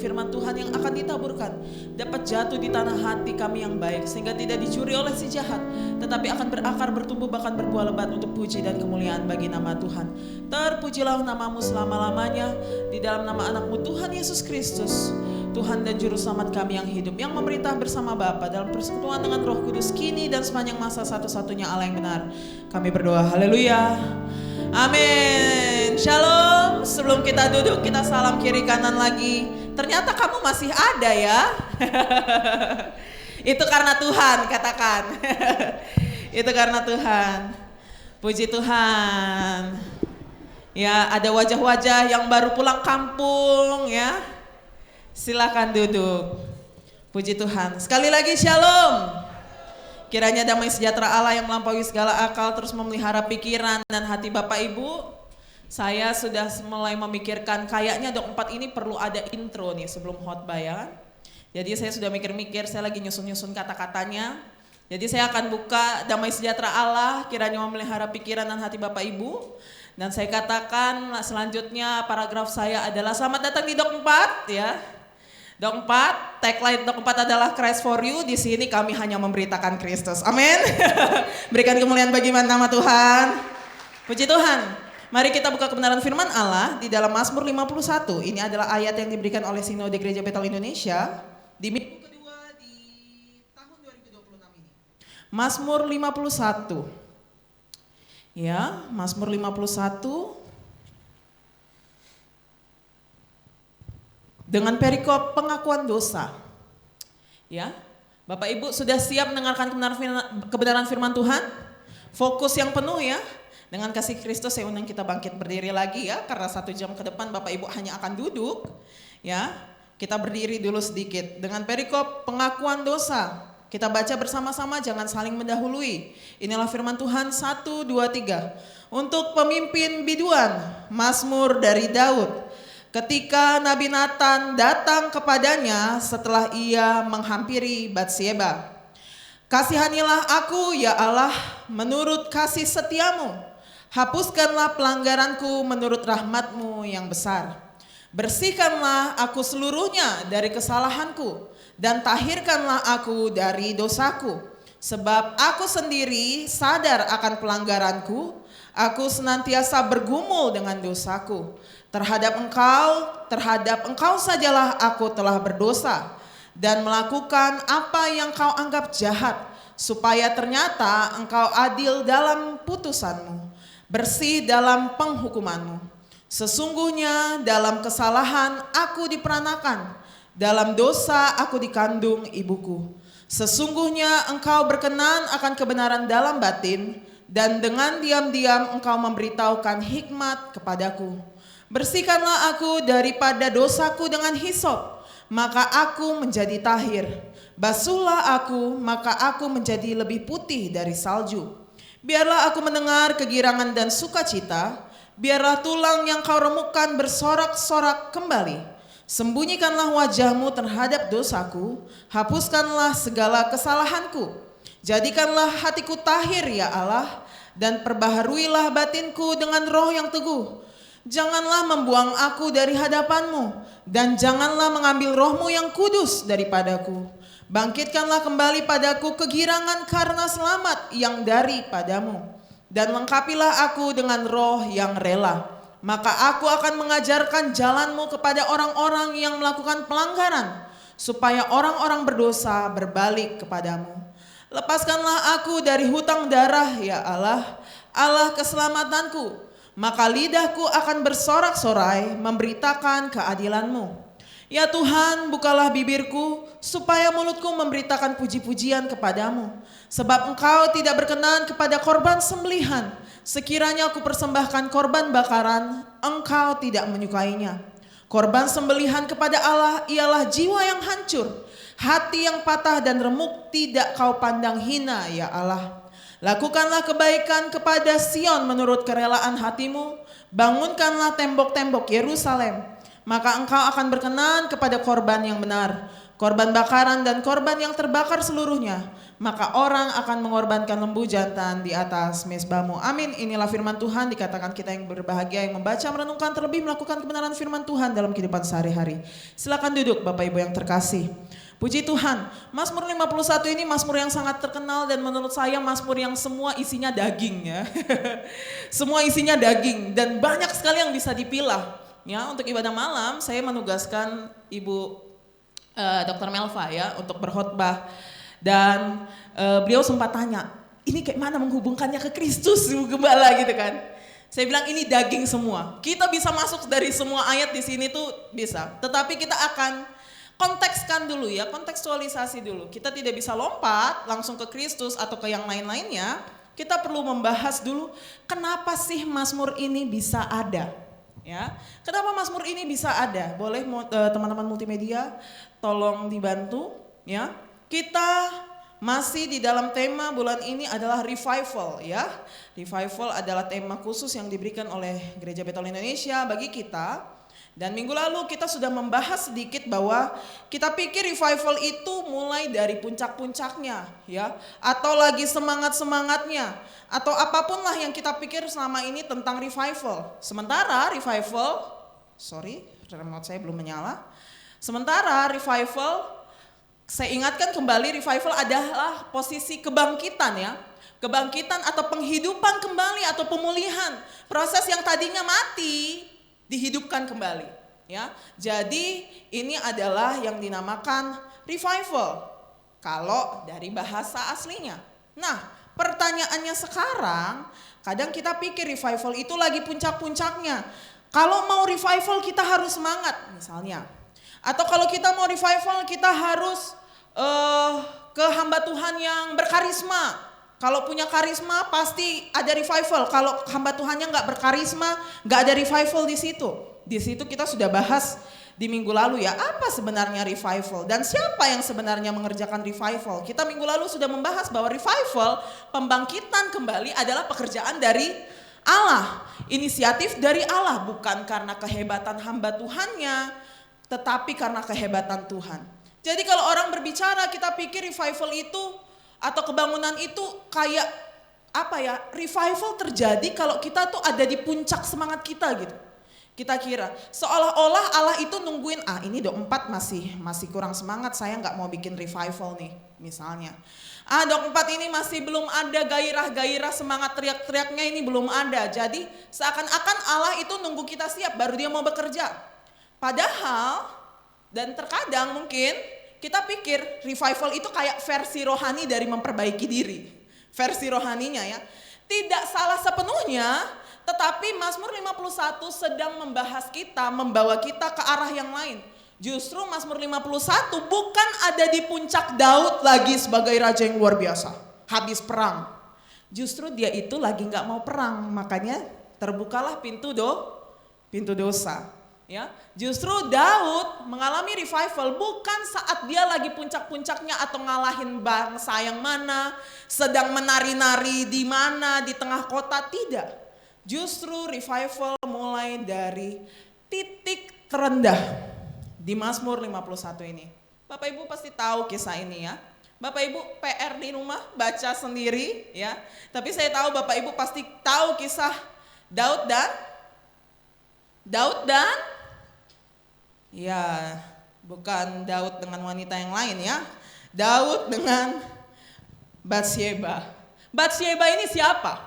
Firman Tuhan yang akan ditaburkan dapat jatuh di tanah hati kami yang baik, sehingga tidak dicuri oleh si jahat, tetapi akan berakar, bertumbuh, bahkan berbuah lebat untuk puji dan kemuliaan bagi nama Tuhan. Terpujilah namamu selama-lamanya, di dalam nama anakmu Tuhan Yesus Kristus, Tuhan dan Juru Selamat kami yang hidup, yang memerintah bersama Bapa dalam persekutuan dengan Roh Kudus, kini dan sepanjang masa satu-satunya Allah yang benar. Kami berdoa, haleluya, amin. Shalom. Sebelum kita duduk, kita salam kiri kanan lagi. Ternyata kamu masih ada ya. Itu karena Tuhan, katakan. Itu karena Tuhan. Puji Tuhan. Ya, ada wajah-wajah yang baru pulang kampung ya. Silakan duduk. Puji Tuhan. Sekali lagi shalom. Kiranya damai sejahtera Allah yang melampaui segala akal terus memelihara pikiran dan hati Bapak Ibu. Saya sudah mulai memikirkan kayaknya Dok 4 ini perlu ada intro nih sebelum khotbah ya. Jadi saya sudah mikir-mikir, saya lagi nyusun-nyusun kata-katanya. Jadi saya akan buka damai sejahtera Allah kiranya memelihara pikiran dan hati Bapak Ibu. Dan saya katakan selanjutnya paragraf saya adalah selamat datang di Dok 4 ya. Dok 4, tagline Dok 4 adalah Christ for you. Di sini kami hanya memberitakan Kristus. Amin. Berikan kemuliaan bagi nama Tuhan. Puji Tuhan. Mari kita buka kebenaran firman Allah di dalam Mazmur 51. Ini adalah ayat yang diberikan oleh Sinode Gereja Betel Indonesia di minggu kedua di tahun 2026 ini. Mazmur 51. Ya, Mazmur 51 dengan perikop pengakuan dosa. Ya, Bapak Ibu sudah siap mendengarkan kebenaran firman Tuhan? Fokus yang penuh ya. Dengan kasih Kristus saya undang kita bangkit berdiri lagi ya, karena 1 jam ke depan Bapak Ibu hanya akan duduk ya. Kita berdiri dulu sedikit dengan perikop pengakuan dosa. Kita baca bersama-sama, jangan saling mendahului. Inilah firman Tuhan 1, 2, 3. Untuk pemimpin biduan, Mazmur dari Daud. Ketika Nabi Nathan datang kepadanya setelah ia menghampiri Batsheba. Kasihanilah aku ya Allah menurut kasih setiamu. Hapuskanlah pelanggaranku menurut rahmat-Mu yang besar. Bersihkanlah aku seluruhnya dari kesalahanku dan tahirkanlah aku dari dosaku. Sebab aku sendiri sadar akan pelanggaranku, aku senantiasa bergumul dengan dosaku. Terhadap engkau sajalah aku telah berdosa dan melakukan apa yang kau anggap jahat, supaya ternyata engkau adil dalam putusanmu. Bersih dalam penghukumanmu. Sesungguhnya dalam kesalahan aku diperanakan, dalam dosa aku dikandung ibuku. Sesungguhnya engkau berkenan akan kebenaran dalam batin, dan dengan diam-diam engkau memberitahukan hikmat kepadaku. Bersihkanlah aku daripada dosaku dengan hisop, maka aku menjadi tahir. Basuhlah aku, maka aku menjadi lebih putih dari salju. Biarlah aku mendengar kegirangan dan sukacita, biarlah tulang yang kau remukkan bersorak-sorak kembali. Sembunyikanlah wajahmu terhadap dosaku, hapuskanlah segala kesalahanku. Jadikanlah hatiku tahir ya Allah, dan perbaharuilah batinku dengan roh yang teguh. Janganlah membuang aku dari hadapanmu, dan janganlah mengambil rohmu yang kudus daripadaku. Bangkitkanlah kembali padaku kegirangan karena selamat yang daripadamu. Dan lengkapilah aku dengan roh yang rela. Maka aku akan mengajarkan jalanmu kepada orang-orang yang melakukan pelanggaran, supaya orang-orang berdosa berbalik kepadamu. Lepaskanlah aku dari hutang darah ya Allah, Allah keselamatanku. Maka lidahku akan bersorak-sorai memberitakan keadilanmu. Ya Tuhan, bukalah bibirku supaya mulutku memberitakan puji-pujian kepadamu. Sebab engkau tidak berkenan kepada korban sembelihan. Sekiranya aku persembahkan korban bakaran, engkau tidak menyukainya. Korban sembelihan kepada Allah ialah jiwa yang hancur. Hati yang patah dan remuk tidak kau pandang hina ya Allah. Lakukanlah kebaikan kepada Sion menurut kerelaan hatimu. Bangunkanlah tembok-tembok Yerusalem. Maka engkau akan berkenan kepada korban yang benar. korban bakaran dan korban yang terbakar seluruhnya, maka orang akan mengorbankan lembu jantan di atas mezbamu. Amin. Inilah firman Tuhan. Dikatakan kita yang berbahagia yang membaca, merenungkan, terlebih melakukan kebenaran firman Tuhan dalam kehidupan sehari-hari. Silakan duduk Bapak Ibu yang terkasih. Puji Tuhan, Mazmur 51 ini Mazmur yang sangat terkenal dan menurut saya Mazmur yang semua isinya daging ya. Semua isinya daging dan banyak sekali yang bisa dipilah. Ya, untuk ibadah malam saya menugaskan Ibu Dr. Melva ya untuk berkhotbah dan beliau sempat tanya, ini kayak mana menghubungkannya ke Kristus Gembala gitu kan. Saya bilang ini daging semua. Kita bisa masuk dari semua ayat di sini tuh bisa. Tetapi kita akan kontekskan dulu ya, kontekstualisasi dulu. Kita tidak bisa lompat langsung ke Kristus atau ke yang lain-lainnya. Kita perlu membahas dulu kenapa sih Mazmur ini bisa ada. Ya, kenapa Mazmur ini bisa ada? Boleh teman-teman multimedia tolong dibantu ya. Kita masih di dalam tema bulan ini adalah revival ya. Revival adalah tema khusus yang diberikan oleh Gereja Betel Indonesia bagi kita. Dan minggu lalu kita sudah membahas sedikit bahwa kita pikir revival itu mulai dari puncak-puncaknya ya. Atau lagi semangat-semangatnya. Atau apapun lah yang kita pikir selama ini tentang revival. Sementara revival, remote saya belum menyala. Sementara revival, saya ingatkan kembali revival adalah posisi kebangkitan ya. Kebangkitan atau penghidupan kembali atau pemulihan. Proses yang tadinya mati dihidupkan kembali ya. Jadi ini adalah yang dinamakan revival kalau dari bahasa aslinya. Nah, pertanyaannya sekarang, kadang kita pikir revival itu lagi puncak-puncaknya. Kalau mau revival kita harus semangat misalnya. Atau kalau kita mau revival kita harus ke hamba Tuhan yang berkarisma. Kalau punya karisma pasti ada revival. Kalau hamba Tuhannya nggak berkarisma, nggak ada revival di situ. Di situ kita sudah bahas di minggu lalu ya, apa sebenarnya revival dan siapa yang sebenarnya mengerjakan revival. Kita minggu lalu sudah membahas bahwa revival, pembangkitan kembali adalah pekerjaan dari Allah. Inisiatif dari Allah, bukan karena kehebatan hamba Tuhannya, tetapi karena kehebatan Tuhan. Jadi kalau orang berbicara kita pikir revival itu atau kebangunan itu kayak apa ya, revival terjadi kalau kita tuh ada di puncak semangat kita gitu. Kita kira seolah-olah Allah itu nungguin, ini Dok 4 masih kurang semangat, saya nggak mau bikin revival nih misalnya. Dok 4 ini masih belum ada gairah-gairah semangat teriak-teriaknya ini belum ada. Jadi seakan-akan Allah itu nunggu kita siap baru dia mau bekerja. Padahal dan terkadang mungkin kita pikir revival itu kayak versi rohani dari memperbaiki diri. Versi rohaninya ya. Tidak salah sepenuhnya, tetapi Mazmur 51 sedang membahas kita, membawa kita ke arah yang lain. Justru Mazmur 51 bukan ada di puncak Daud lagi sebagai raja yang luar biasa. Habis perang. Justru dia itu lagi gak mau perang. Makanya terbukalah pintu dosa. Ya, justru Daud mengalami revival bukan saat dia lagi puncak-puncaknya atau ngalahin bangsa yang mana, sedang menari-nari di mana, di tengah kota, tidak. Justru revival mulai dari titik terendah di Mazmur 51 ini. Bapak Ibu pasti tahu kisah ini ya. Bapak Ibu PR di rumah baca sendiri ya. Tapi saya tahu Bapak Ibu pasti tahu kisah Daud dan ya, bukan Daud dengan wanita yang lain ya. Daud dengan Batsyeba. Batsyeba ini siapa?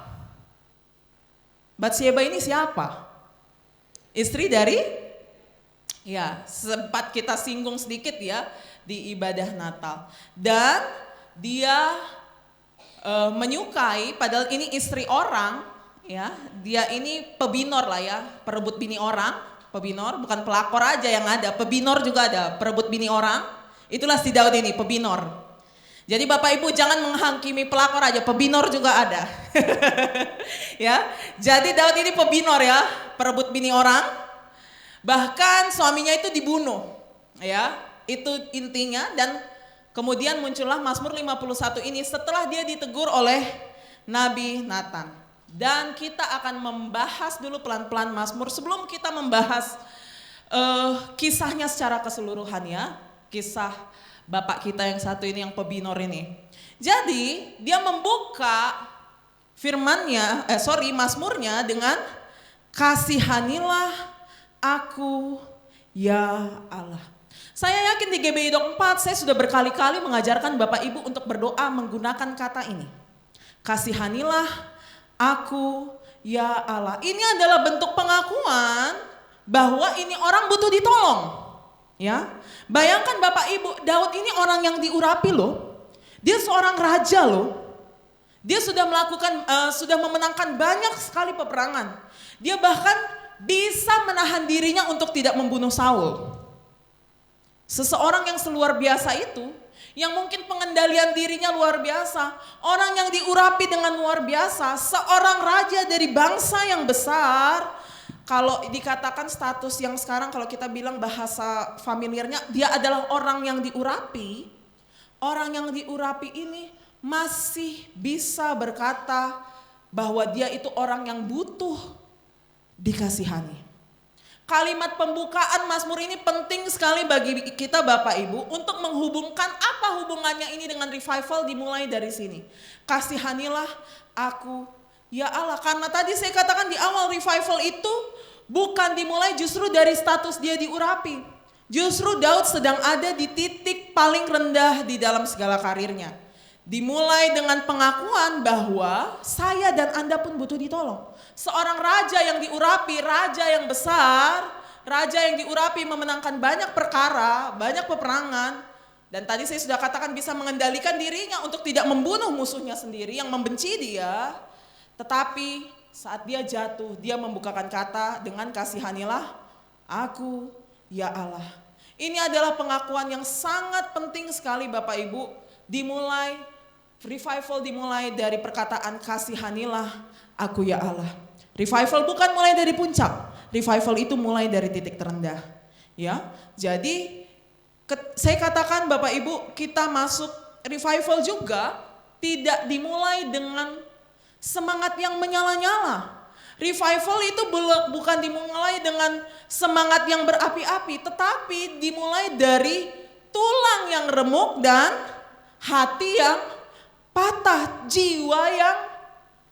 Batsyeba ini siapa? Istri dari? Ya, sempat kita singgung sedikit ya di ibadah Natal. Dan dia menyukai, padahal ini istri orang ya. Dia ini pebinor lah ya, perebut bini orang. Pebinor, bukan pelakor aja yang ada, pebinor juga ada, perebut bini orang. Itulah si Daud ini, pebinor. Jadi Bapak Ibu jangan menghakimi pelakor aja, pebinor juga ada. Ya, jadi Daud ini pebinor ya, perebut bini orang. Bahkan suaminya itu dibunuh. Ya, itu intinya. Dan kemudian muncullah Mazmur 51 ini setelah dia ditegur oleh Nabi Nathan. Dan kita akan membahas dulu pelan-pelan Mazmur sebelum kita membahas kisahnya secara keseluruhan ya. kisah bapak kita yang satu ini, yang pebinor ini. Jadi dia membuka Mazmurnya dengan kasihanilah aku ya Allah. Saya yakin di GBI Dok 4 saya sudah berkali-kali mengajarkan Bapak Ibu untuk berdoa menggunakan kata ini. Kasihanilah aku ya Allah. Ini adalah bentuk pengakuan bahwa ini orang butuh ditolong. Ya, bayangkan Bapak Ibu, Daud ini orang yang diurapi loh. Dia seorang raja loh. Dia sudah sudah memenangkan banyak sekali peperangan. Dia bahkan bisa menahan dirinya untuk tidak membunuh Saul. Seseorang yang seluar biasa itu, yang mungkin pengendalian dirinya luar biasa, orang yang diurapi dengan luar biasa, seorang raja dari bangsa yang besar. Kalau dikatakan status yang sekarang, kalau kita bilang bahasa familiarnya, dia adalah orang yang diurapi. Orang yang diurapi ini masih bisa berkata bahwa dia itu orang yang butuh dikasihani. Kalimat pembukaan Mazmur ini penting sekali bagi kita Bapak Ibu untuk menghubungkan apa hubungannya ini dengan revival dimulai dari sini. Kasihanilah aku ya Allah. Karena tadi saya katakan di awal, revival itu bukan dimulai justru dari status dia diurapi. Justru Daud sedang ada di titik paling rendah di dalam segala karirnya. Dimulai dengan pengakuan bahwa saya dan Anda pun butuh ditolong. Seorang raja yang diurapi, raja yang besar, raja yang diurapi memenangkan banyak perkara, banyak peperangan. Dan tadi saya sudah katakan bisa mengendalikan dirinya untuk tidak membunuh musuhnya sendiri yang membenci dia. Tetapi saat dia jatuh, dia membukakan kata dengan kasihanilah aku ya Allah. Ini adalah pengakuan yang sangat penting sekali Bapak Ibu. Revival dimulai dari perkataan kasihanilah aku ya Allah. Revival bukan mulai dari puncak. Revival itu mulai dari titik terendah. Ya, jadi saya katakan Bapak Ibu, kita masuk revival juga tidak dimulai dengan semangat yang menyala-nyala. Revival itu bukan dimulai dengan semangat yang berapi-api, tetapi dimulai dari tulang yang remuk dan hati yang patah, jiwa yang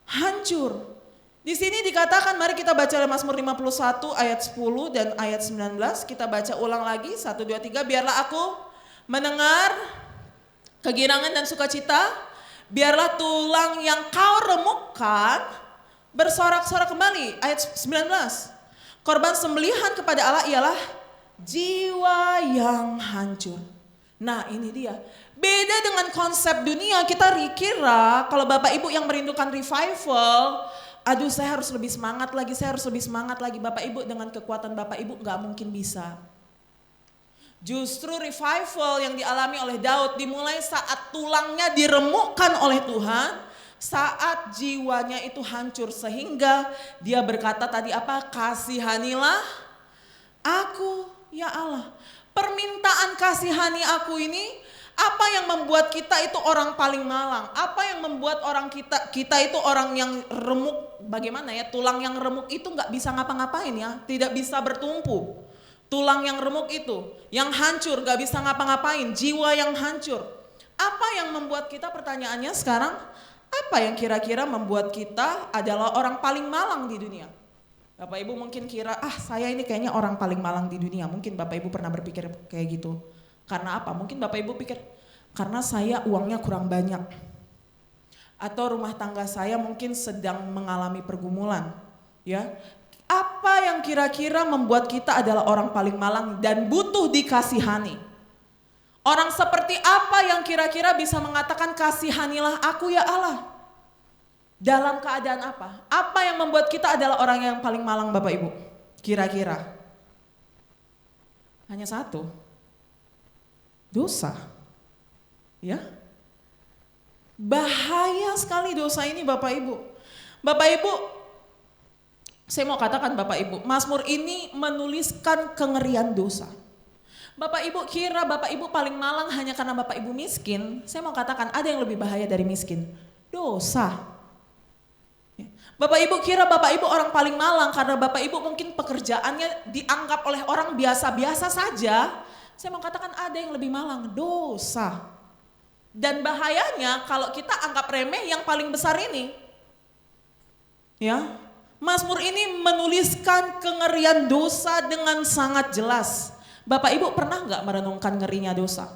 hancur. Di sini dikatakan, mari kita baca Mazmur 51 ayat 10 dan ayat 19. Kita baca ulang lagi, 1, 2, 3. Biarlah aku mendengar kegirangan dan sukacita. Biarlah tulang yang kau remukkan bersorak-sorak kembali. Ayat 19. Korban sembelihan kepada Allah ialah jiwa yang hancur. Nah ini dia. Beda dengan konsep dunia, kita kira kalau Bapak Ibu yang merindukan revival, aduh saya harus lebih semangat lagi, saya harus lebih semangat lagi. Bapak Ibu dengan kekuatan Bapak Ibu gak mungkin bisa. Justru revival yang dialami oleh Daud dimulai saat tulangnya diremukkan oleh Tuhan, saat jiwanya itu hancur sehingga dia berkata tadi apa? Kasihanilah aku ya Allah. Permintaan kasihani aku ini apa yang membuat kita itu orang paling malang? Apa yang membuat kita itu orang yang remuk? Bagaimana ya, tulang yang remuk itu nggak bisa ngapa-ngapain ya, tidak bisa bertumpu. Tulang yang remuk itu, yang hancur nggak bisa ngapa-ngapain, jiwa yang hancur. Apa yang membuat kita, pertanyaannya sekarang, apa yang kira-kira membuat kita adalah orang paling malang di dunia? Bapak Ibu mungkin kira, saya ini kayaknya orang paling malang di dunia. Mungkin Bapak Ibu pernah berpikir kayak gitu. Karena apa? Mungkin Bapak Ibu pikir, karena saya uangnya kurang banyak. Atau rumah tangga saya mungkin sedang mengalami pergumulan. Ya, apa yang kira-kira membuat kita adalah orang paling malang dan butuh dikasihani? Orang seperti apa yang kira-kira bisa mengatakan kasihanilah aku ya Allah? Dalam keadaan apa? Apa yang membuat kita adalah orang yang paling malang Bapak Ibu? Kira-kira? Hanya satu. Dosa. Ya. Bahaya sekali dosa ini Bapak Ibu. Bapak Ibu, saya mau katakan Bapak Ibu, Mazmur ini menuliskan kengerian dosa. Bapak Ibu kira Bapak Ibu paling malang hanya karena Bapak Ibu miskin. Saya mau katakan ada yang lebih bahaya dari miskin. Dosa. Bapak Ibu kira Bapak Ibu orang paling malang karena Bapak Ibu mungkin pekerjaannya dianggap oleh orang biasa-biasa saja. Saya mau katakan ada yang lebih malang, dosa. Dan bahayanya kalau kita anggap remeh yang paling besar ini. Ya, Mazmur ini menuliskan kengerian dosa dengan sangat jelas. Bapak Ibu pernah nggak merenungkan ngerinya dosa?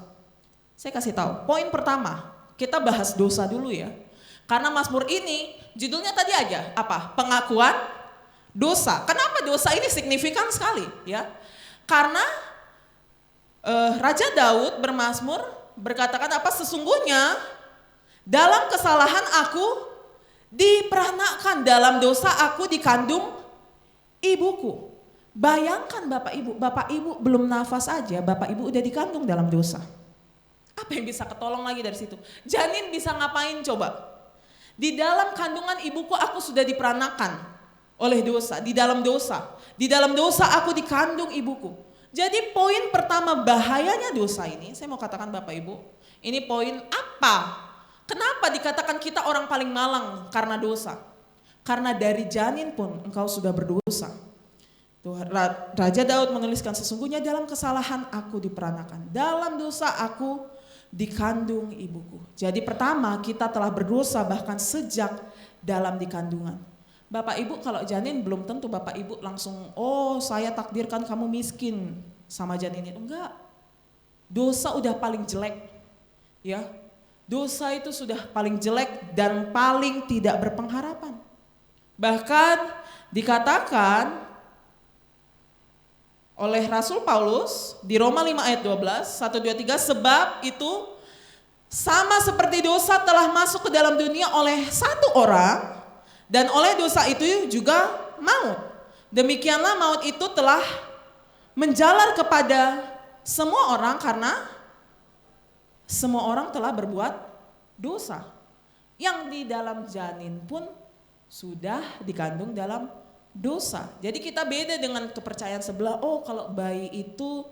Saya kasih tahu. Poin pertama, kita bahas dosa dulu ya. Karena Mazmur ini judulnya tadi aja apa? Pengakuan dosa. Kenapa dosa ini signifikan sekali? Ya, karena Raja Daud bermazmur berkatakan apa? Sesungguhnya dalam kesalahan aku diperanakan, dalam dosa aku dikandung ibuku. Bayangkan Bapak Ibu belum nafas aja, Bapak Ibu udah dikandung dalam dosa. Apa yang bisa ketolong lagi dari situ? Janin bisa ngapain coba? Di dalam kandungan ibuku aku sudah diperanakan oleh dosa, di dalam dosa. Di dalam dosa aku dikandung ibuku. Jadi poin pertama bahayanya dosa ini, saya mau katakan Bapak Ibu, ini poin apa? Kenapa dikatakan kita orang paling malang karena dosa? Karena dari janin pun engkau sudah berdosa. Raja Daud menuliskan sesungguhnya dalam kesalahan aku diperanakan, dalam dosa aku dikandung ibuku. Jadi pertama kita telah berdosa bahkan sejak dalam dikandungan. Bapak Ibu kalau janin belum tentu Bapak Ibu langsung saya takdirkan kamu miskin sama janin itu. Enggak. Dosa udah paling jelek. Ya. Dosa itu sudah paling jelek dan paling tidak berpengharapan. Bahkan dikatakan oleh Rasul Paulus di Roma 5 ayat 12, 1, 2, 3, sebab itu sama seperti dosa telah masuk ke dalam dunia oleh satu orang dan oleh dosa itu juga maut. Demikianlah maut itu telah menjalar kepada semua orang karena semua orang telah berbuat dosa. Yang di dalam janin pun sudah dikandung dalam dosa. Jadi kita beda dengan kepercayaan sebelah. Kalau bayi itu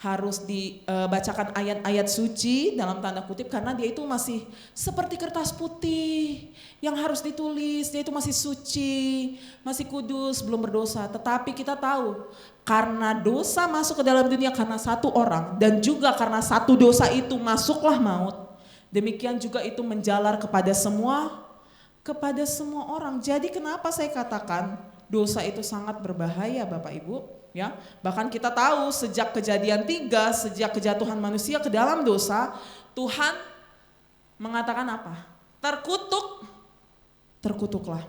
harus dibacakan ayat-ayat suci dalam tanda kutip karena dia itu masih seperti kertas putih yang harus ditulis, dia itu masih suci, masih kudus, belum berdosa. Tetapi kita tahu karena dosa masuk ke dalam dunia karena satu orang dan juga karena satu dosa itu masuklah maut. Demikian juga itu menjalar kepada semua orang. Jadi kenapa saya katakan dosa itu sangat berbahaya Bapak Ibu, ya. Bahkan kita tahu sejak Kejadian 3, sejak kejatuhan manusia ke dalam dosa, Tuhan mengatakan apa? Terkutuklah.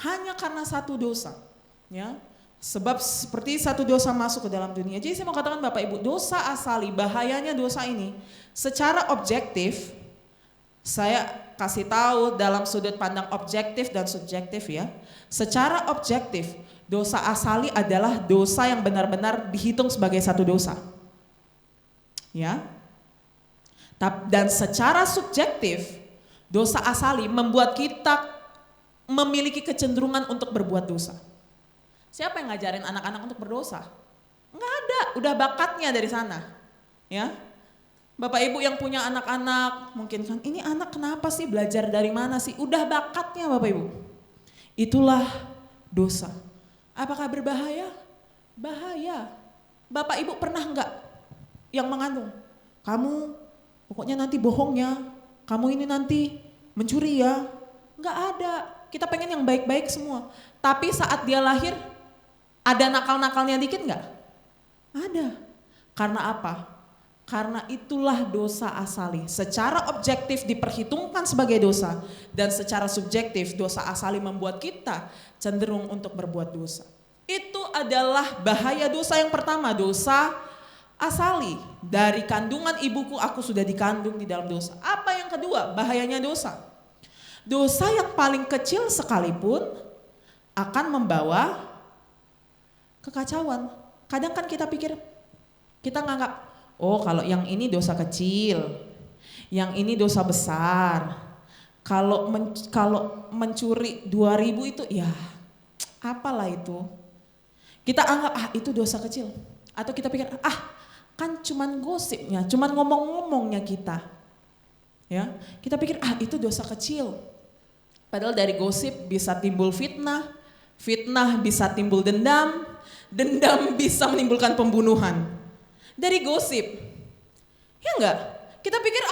Hanya karena satu dosa, ya. Sebab seperti satu dosa masuk ke dalam dunia. Jadi saya mau katakan Bapak Ibu, dosa asali, bahayanya dosa ini secara objektif, saya kasih tahu dalam sudut pandang objektif dan subjektif ya. Secara objektif, dosa asali adalah dosa yang benar-benar dihitung sebagai satu dosa. Ya. Dan secara subjektif, dosa asali membuat kita memiliki kecenderungan untuk berbuat dosa. Siapa yang ngajarin anak-anak untuk berdosa? Enggak ada, udah bakatnya dari sana. Ya. Bapak Ibu yang punya anak-anak, mungkin kan ini anak kenapa sih, belajar dari mana sih? Udah bakatnya Bapak Ibu. Itulah dosa. Apakah berbahaya? Bahaya. Bapak Ibu pernah enggak yang mengandung? Kamu pokoknya nanti bohongnya, kamu ini nanti mencuri ya. Enggak ada. Kita pengen yang baik-baik semua. Tapi saat dia lahir, ada nakal-nakalnya dikit enggak? Ada. Karena apa? Karena itulah dosa asali. Secara objektif diperhitungkan sebagai dosa. Dan secara subjektif dosa asali membuat kita cenderung untuk berbuat dosa. Itu adalah bahaya dosa yang pertama. Dosa asali. Dari kandungan ibuku aku sudah dikandung di dalam dosa. Apa yang kedua? Bahayanya dosa. Dosa yang paling kecil sekalipun akan membawa kekacauan. Kadang kan kita pikir, kita nganggap, kalau yang ini dosa kecil, yang ini dosa besar. Kalau mencuri 2.000 itu ya apalah itu. Kita anggap itu dosa kecil. Atau kita pikir kan cuman gosipnya, cuman ngomong-ngomongnya kita. Ya, kita pikir itu dosa kecil. Padahal dari gosip bisa timbul fitnah, fitnah bisa timbul dendam, dendam bisa menimbulkan pembunuhan. Dari gosip. Ya enggak? Kita pikir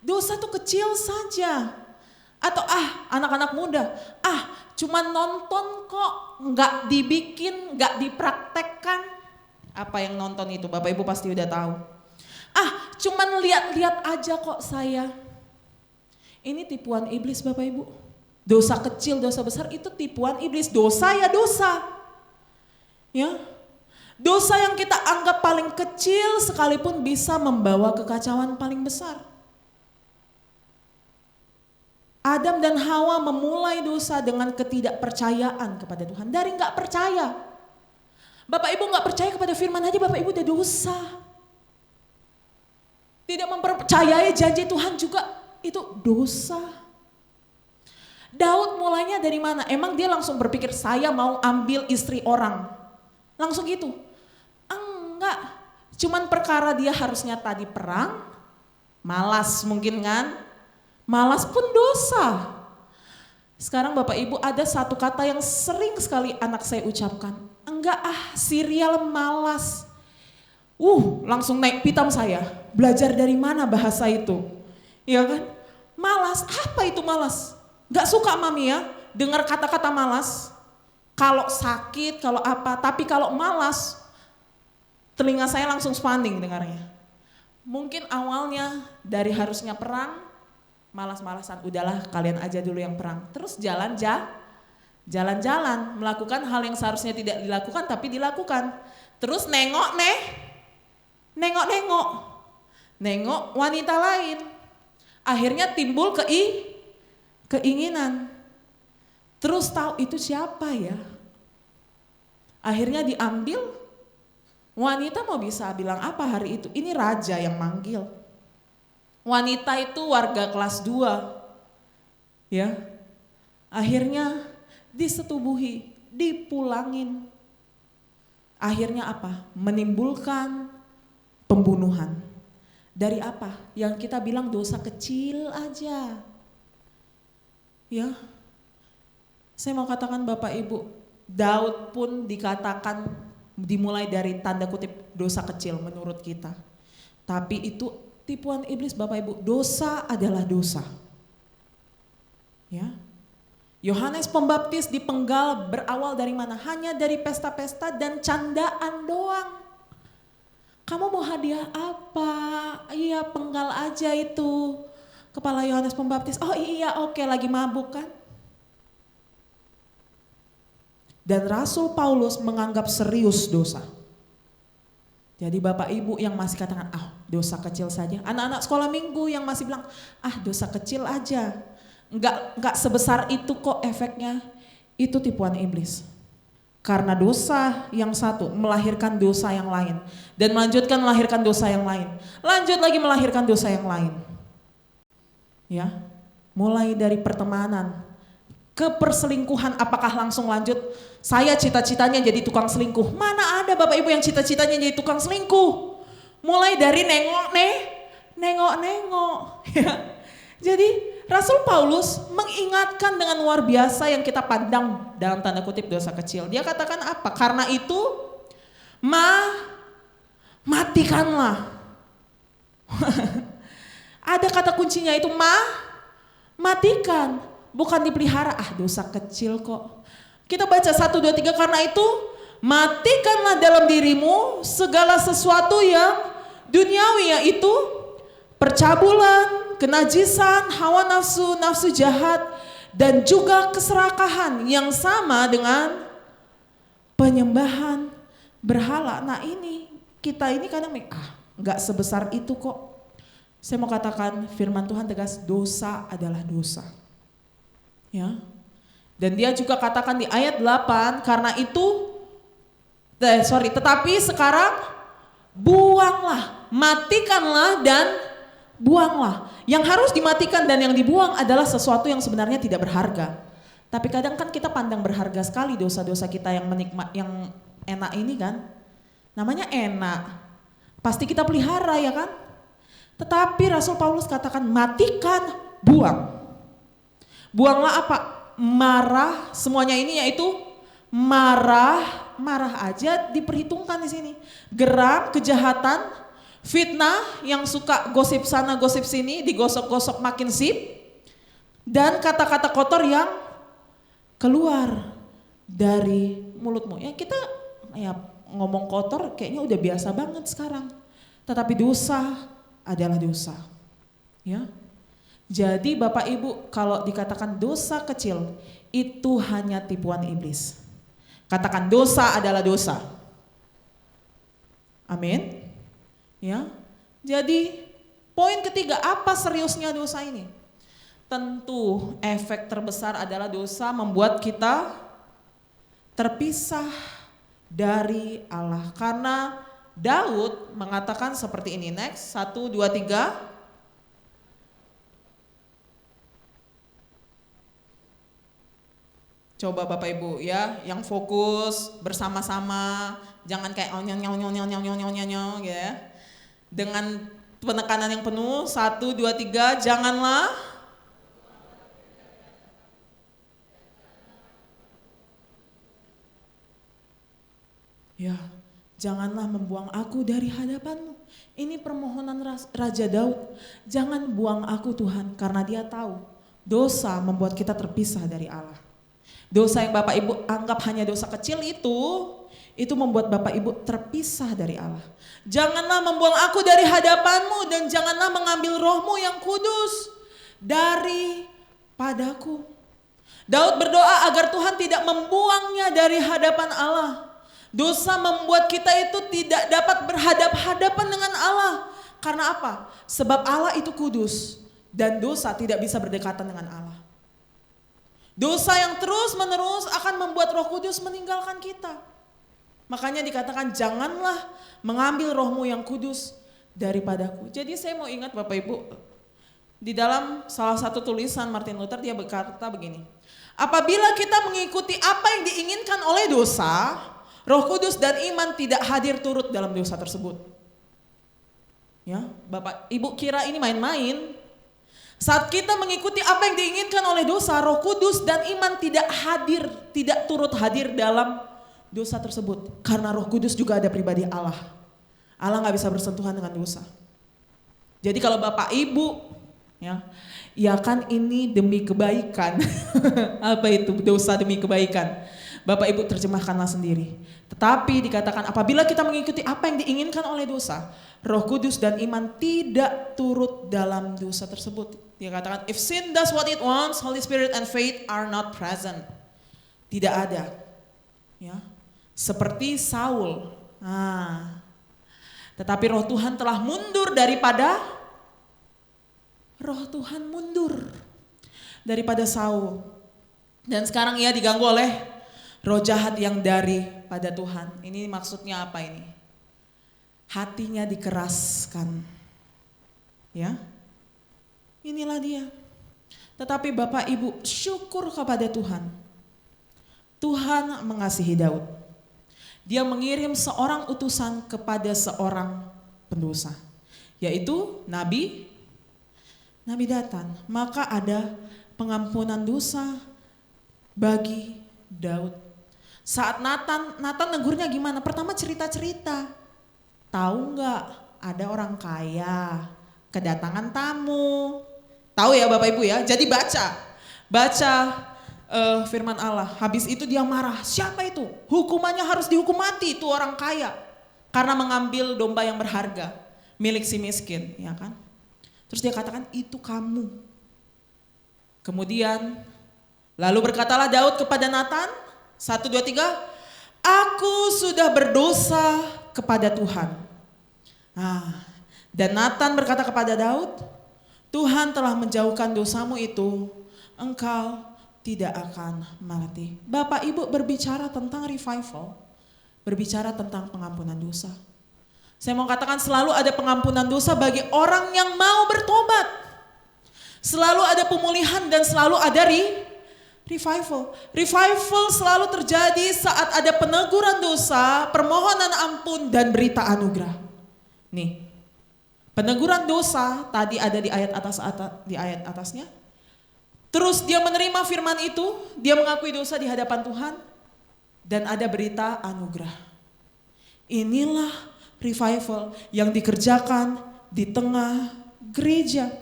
dosa tuh kecil saja. Atau anak-anak muda, cuman nonton kok, nggak dibikin, nggak dipraktekkan. Apa yang nonton itu Bapak Ibu pasti udah tahu. Cuman lihat-lihat aja kok saya. Ini tipuan iblis Bapak Ibu. Dosa kecil, dosa besar itu tipuan iblis. Dosa ya dosa. Ya. Dosa yang kita anggap paling kecil sekalipun bisa membawa kekacauan paling besar. Adam dan Hawa memulai dosa dengan ketidakpercayaan kepada Tuhan. Dari nggak percaya. Bapak Ibu nggak percaya kepada firman aja Bapak Ibu udah dosa. Tidak mempercayai janji Tuhan juga itu dosa. Daud mulainya dari mana? Emang dia langsung berpikir saya mau ambil istri orang. Langsung gitu. Enggak. Cuman perkara dia harusnya tadi perang. Malas mungkin kan. Malas pun dosa. Sekarang Bapak Ibu ada satu kata yang sering sekali anak saya ucapkan. Enggak serial malas. Langsung naik pitam saya. Belajar dari mana bahasa itu? Iya kan? Malas, apa itu malas? Gak suka mami ya dengar kata-kata malas. Kalau sakit, kalau apa. Tapi kalau malas, telinga saya langsung spanding dengarnya. Mungkin awalnya dari harusnya perang, malas-malasan, udahlah kalian aja dulu yang perang. Terus jalan-jalan, melakukan hal yang seharusnya tidak dilakukan tapi dilakukan. Terus nengok wanita lain. Akhirnya timbul keinginan. Terus tahu itu siapa ya? Akhirnya diambil. Wanita mau bisa bilang apa hari itu? Ini raja yang manggil. Wanita itu warga kelas 2. Ya. Akhirnya disetubuhi, dipulangin. Akhirnya apa? Menimbulkan pembunuhan. Dari apa? Yang kita bilang dosa kecil aja. Ya. Saya mau katakan Bapak Ibu, Daud pun dikatakan dimulai dari tanda kutip dosa kecil menurut kita. Tapi itu tipuan iblis Bapak Ibu, dosa adalah dosa. Ya. Yohanes Pembaptis dipenggal berawal dari mana? Hanya dari pesta-pesta dan candaan doang. Kamu mau hadiah apa? Iya, penggal aja itu. Kepala Yohanes Pembaptis, oh iya oke, lagi mabuk kan? Dan Rasul Paulus menganggap serius dosa. Jadi Bapak Ibu yang masih katakan, dosa kecil saja. Anak-anak sekolah minggu yang masih bilang, dosa kecil aja. Enggak sebesar itu kok efeknya. Itu tipuan iblis. Karena dosa yang satu melahirkan dosa yang lain. Dan melanjutkan melahirkan dosa yang lain. Lanjut lagi melahirkan dosa yang lain. Ya, mulai dari pertemanan ke perselingkuhan, apakah langsung lanjut? Saya cita-citanya jadi tukang selingkuh. Mana ada Bapak Ibu yang cita-citanya jadi tukang selingkuh? Mulai dari nengok. Ya. Jadi Rasul Paulus mengingatkan dengan luar biasa yang kita pandang dalam tanda kutip dosa kecil. Dia katakan apa? Karena itu matikanlah. Ada kata kuncinya itu matikan. Bukan dipelihara, dosa kecil kok. Kita baca 1, 2, 3, karena itu matikanlah dalam dirimu segala sesuatu yang duniawi, yaitu percabulan, kenajisan, hawa nafsu, nafsu jahat, dan juga keserakahan yang sama dengan penyembahan berhala. Nah ini, kita ini kadang gak sebesar itu kok. Saya mau katakan firman Tuhan tegas, dosa adalah dosa. Ya. Dan dia juga katakan di ayat 8, karena itu tetapi sekarang buanglah, matikanlah dan buanglah. Yang harus dimatikan dan yang dibuang adalah sesuatu yang sebenarnya tidak berharga. Tapi kadang kan kita pandang berharga sekali dosa-dosa kita yang yang enak ini kan. Namanya enak. Pasti kita pelihara ya kan. Tetapi Rasul Paulus katakan matikan, buang. Buanglah apa? Marah, semuanya ini yaitu marah, marah aja diperhitungkan di sini. Geram, kejahatan, fitnah yang suka gosip sana gosip sini, digosok-gosok makin sip, dan kata-kata kotor yang keluar dari mulutmu. Ya kita ngomong kotor kayaknya udah biasa banget sekarang. Tetapi dosa adalah dosa. Ya. Jadi Bapak Ibu, kalau dikatakan dosa kecil itu hanya tipuan iblis. Katakan dosa adalah dosa. Amin. Ya. Jadi poin ketiga, apa seriusnya dosa ini? Tentu efek terbesar adalah dosa membuat kita terpisah dari Allah. Karena Daud mengatakan seperti ini. Next, 1, 2, 3. Coba Bapak Ibu ya, yang fokus bersama-sama, jangan kayak gitu ya. Dengan penekanan yang penuh, 1, 2, 3, janganlah ya, janganlah membuang aku dari hadapanmu. Ini permohonan Raja Daud. Jangan buang aku Tuhan, karena dia tahu dosa membuat kita terpisah dari Allah. Dosa yang Bapak Ibu anggap hanya dosa kecil itu membuat Bapak Ibu terpisah dari Allah. Janganlah membuang aku dari hadapanmu dan janganlah mengambil rohmu yang kudus daripadaku. Daud berdoa agar Tuhan tidak membuangnya dari hadapan Allah. Dosa membuat kita itu tidak dapat berhadap-hadapan dengan Allah. Karena apa? Sebab Allah itu kudus dan dosa tidak bisa berdekatan dengan Allah. Dosa yang terus menerus akan membuat Roh Kudus meninggalkan kita. Makanya dikatakan janganlah mengambil rohmu yang kudus daripadaku. Jadi saya mau ingat Bapak Ibu, di dalam salah satu tulisan Martin Luther dia berkata begini. Apabila kita mengikuti apa yang diinginkan oleh dosa, Roh Kudus dan iman tidak hadir turut dalam dosa tersebut. Ya, Bapak Ibu kira ini main-main? Saat kita mengikuti apa yang diinginkan oleh dosa, Roh Kudus dan iman tidak hadir, tidak turut hadir dalam dosa tersebut. Karena Roh Kudus juga ada pribadi Allah. Allah gak bisa bersentuhan dengan dosa. Jadi kalau Bapak Ibu, ya kan ini demi kebaikan. Apa itu dosa demi kebaikan? Bapak Ibu terjemahkanlah sendiri. Tetapi dikatakan apabila kita mengikuti apa yang diinginkan oleh dosa, Roh Kudus dan iman tidak turut dalam dosa tersebut. Dia katakan, if sin does what it wants, Holy Spirit and faith are not present. Tidak ada. Ya. Seperti Saul. Tetapi Roh Tuhan telah mundur daripada Saul. Dan sekarang ia diganggu oleh roh jahat yang daripada Tuhan. Ini maksudnya apa ini? Hatinya dikeraskan. Ya. Inilah dia. Tetapi Bapak Ibu syukur kepada Tuhan. Tuhan mengasihi Daud. Dia mengirim seorang utusan kepada seorang pendosa. Yaitu Nabi Nathan. Maka ada pengampunan dosa bagi Daud. Saat Nathan negurnya gimana? Pertama cerita-cerita. Tahu nggak ada orang kaya kedatangan tamu. Tahu ya Bapak Ibu ya. Jadi baca firman Allah. Habis itu dia marah. Siapa itu? Hukumannya harus dihukum mati itu orang kaya karena mengambil domba yang berharga milik si miskin, ya kan? Terus dia katakan itu kamu. Kemudian lalu berkatalah Daud kepada Nathan, 1, 2, 3, aku sudah berdosa kepada Tuhan. Dan Nathan berkata kepada Daud, Tuhan telah menjauhkan dosamu itu, engkau tidak akan mati. Bapak Ibu berbicara tentang revival, berbicara tentang pengampunan dosa. Saya mau katakan selalu ada pengampunan dosa bagi orang yang mau bertobat. Selalu ada pemulihan dan selalu ada revival. Revival selalu terjadi saat ada peneguran dosa, permohonan ampun dan berita anugerah. Nih, peneguran dosa tadi ada di ayat atasnya. Terus dia menerima firman itu, dia mengakui dosa di hadapan Tuhan. dan ada berita anugerah. Inilah revival yang dikerjakan di tengah gereja.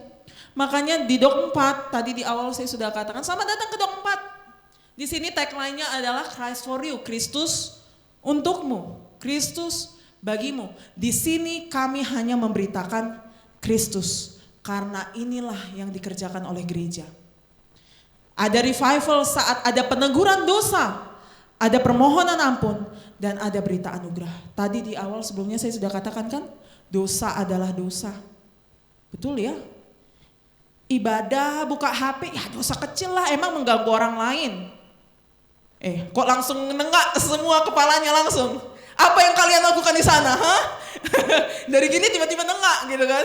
Makanya di Dok 4, tadi di awal saya sudah katakan, selamat datang ke Dok 4. Di sini tagline-nya adalah Christ for you, Kristus untukmu, Kristus bagimu. Di sini kami hanya memberitakan Kristus, karena inilah yang dikerjakan oleh gereja. Ada revival saat ada peneguran dosa, ada permohonan ampun, dan ada berita anugerah. Tadi di awal sebelumnya saya sudah katakan kan, dosa adalah dosa. Betul ya? Ibadah, buka HP, ya dosa kecil lah, emang mengganggu orang lain. Kok langsung nenggak semua kepalanya langsung. Apa yang kalian lakukan di sana? Hah? Dari gini tiba-tiba nenggak gitu kan.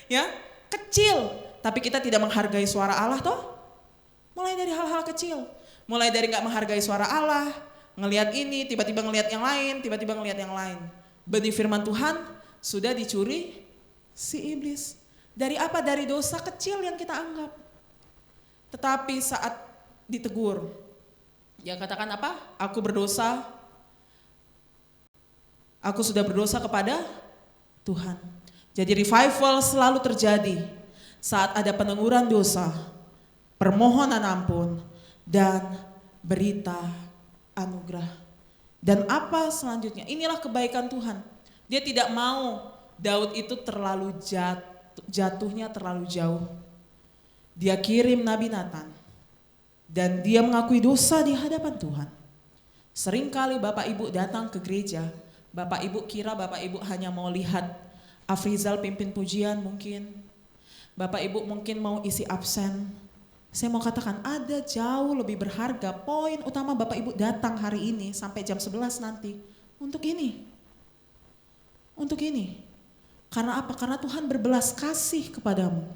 Ya, kecil. Tapi kita tidak menghargai suara Allah toh. Mulai dari hal-hal kecil. Mulai dari gak menghargai suara Allah. Ngelihat ini, tiba-tiba ngelihat yang lain, tiba-tiba ngelihat yang lain. Benih firman Tuhan sudah dicuri si iblis. Dari apa? Dari dosa kecil yang kita anggap. Tetapi saat ditegur, dia katakan apa? Aku berdosa. Aku sudah berdosa kepada Tuhan. Jadi revival selalu terjadi saat ada peneguran dosa, permohonan ampun, dan berita anugerah. Dan apa selanjutnya? Inilah kebaikan Tuhan. Dia tidak mau Daud itu terlalu jatuhnya terlalu jauh. Dia kirim Nabi Nathan. Dan dia mengakui dosa di hadapan Tuhan. Seringkali Bapak Ibu datang ke gereja, Bapak Ibu kira Bapak Ibu hanya mau lihat Afrizal pimpin pujian mungkin. Bapak Ibu mungkin mau isi absen. Saya mau katakan ada jauh lebih berharga poin utama Bapak Ibu datang hari ini sampai jam 11 nanti. Untuk ini. Untuk ini. Karena apa? Karena Tuhan berbelas kasih kepadamu.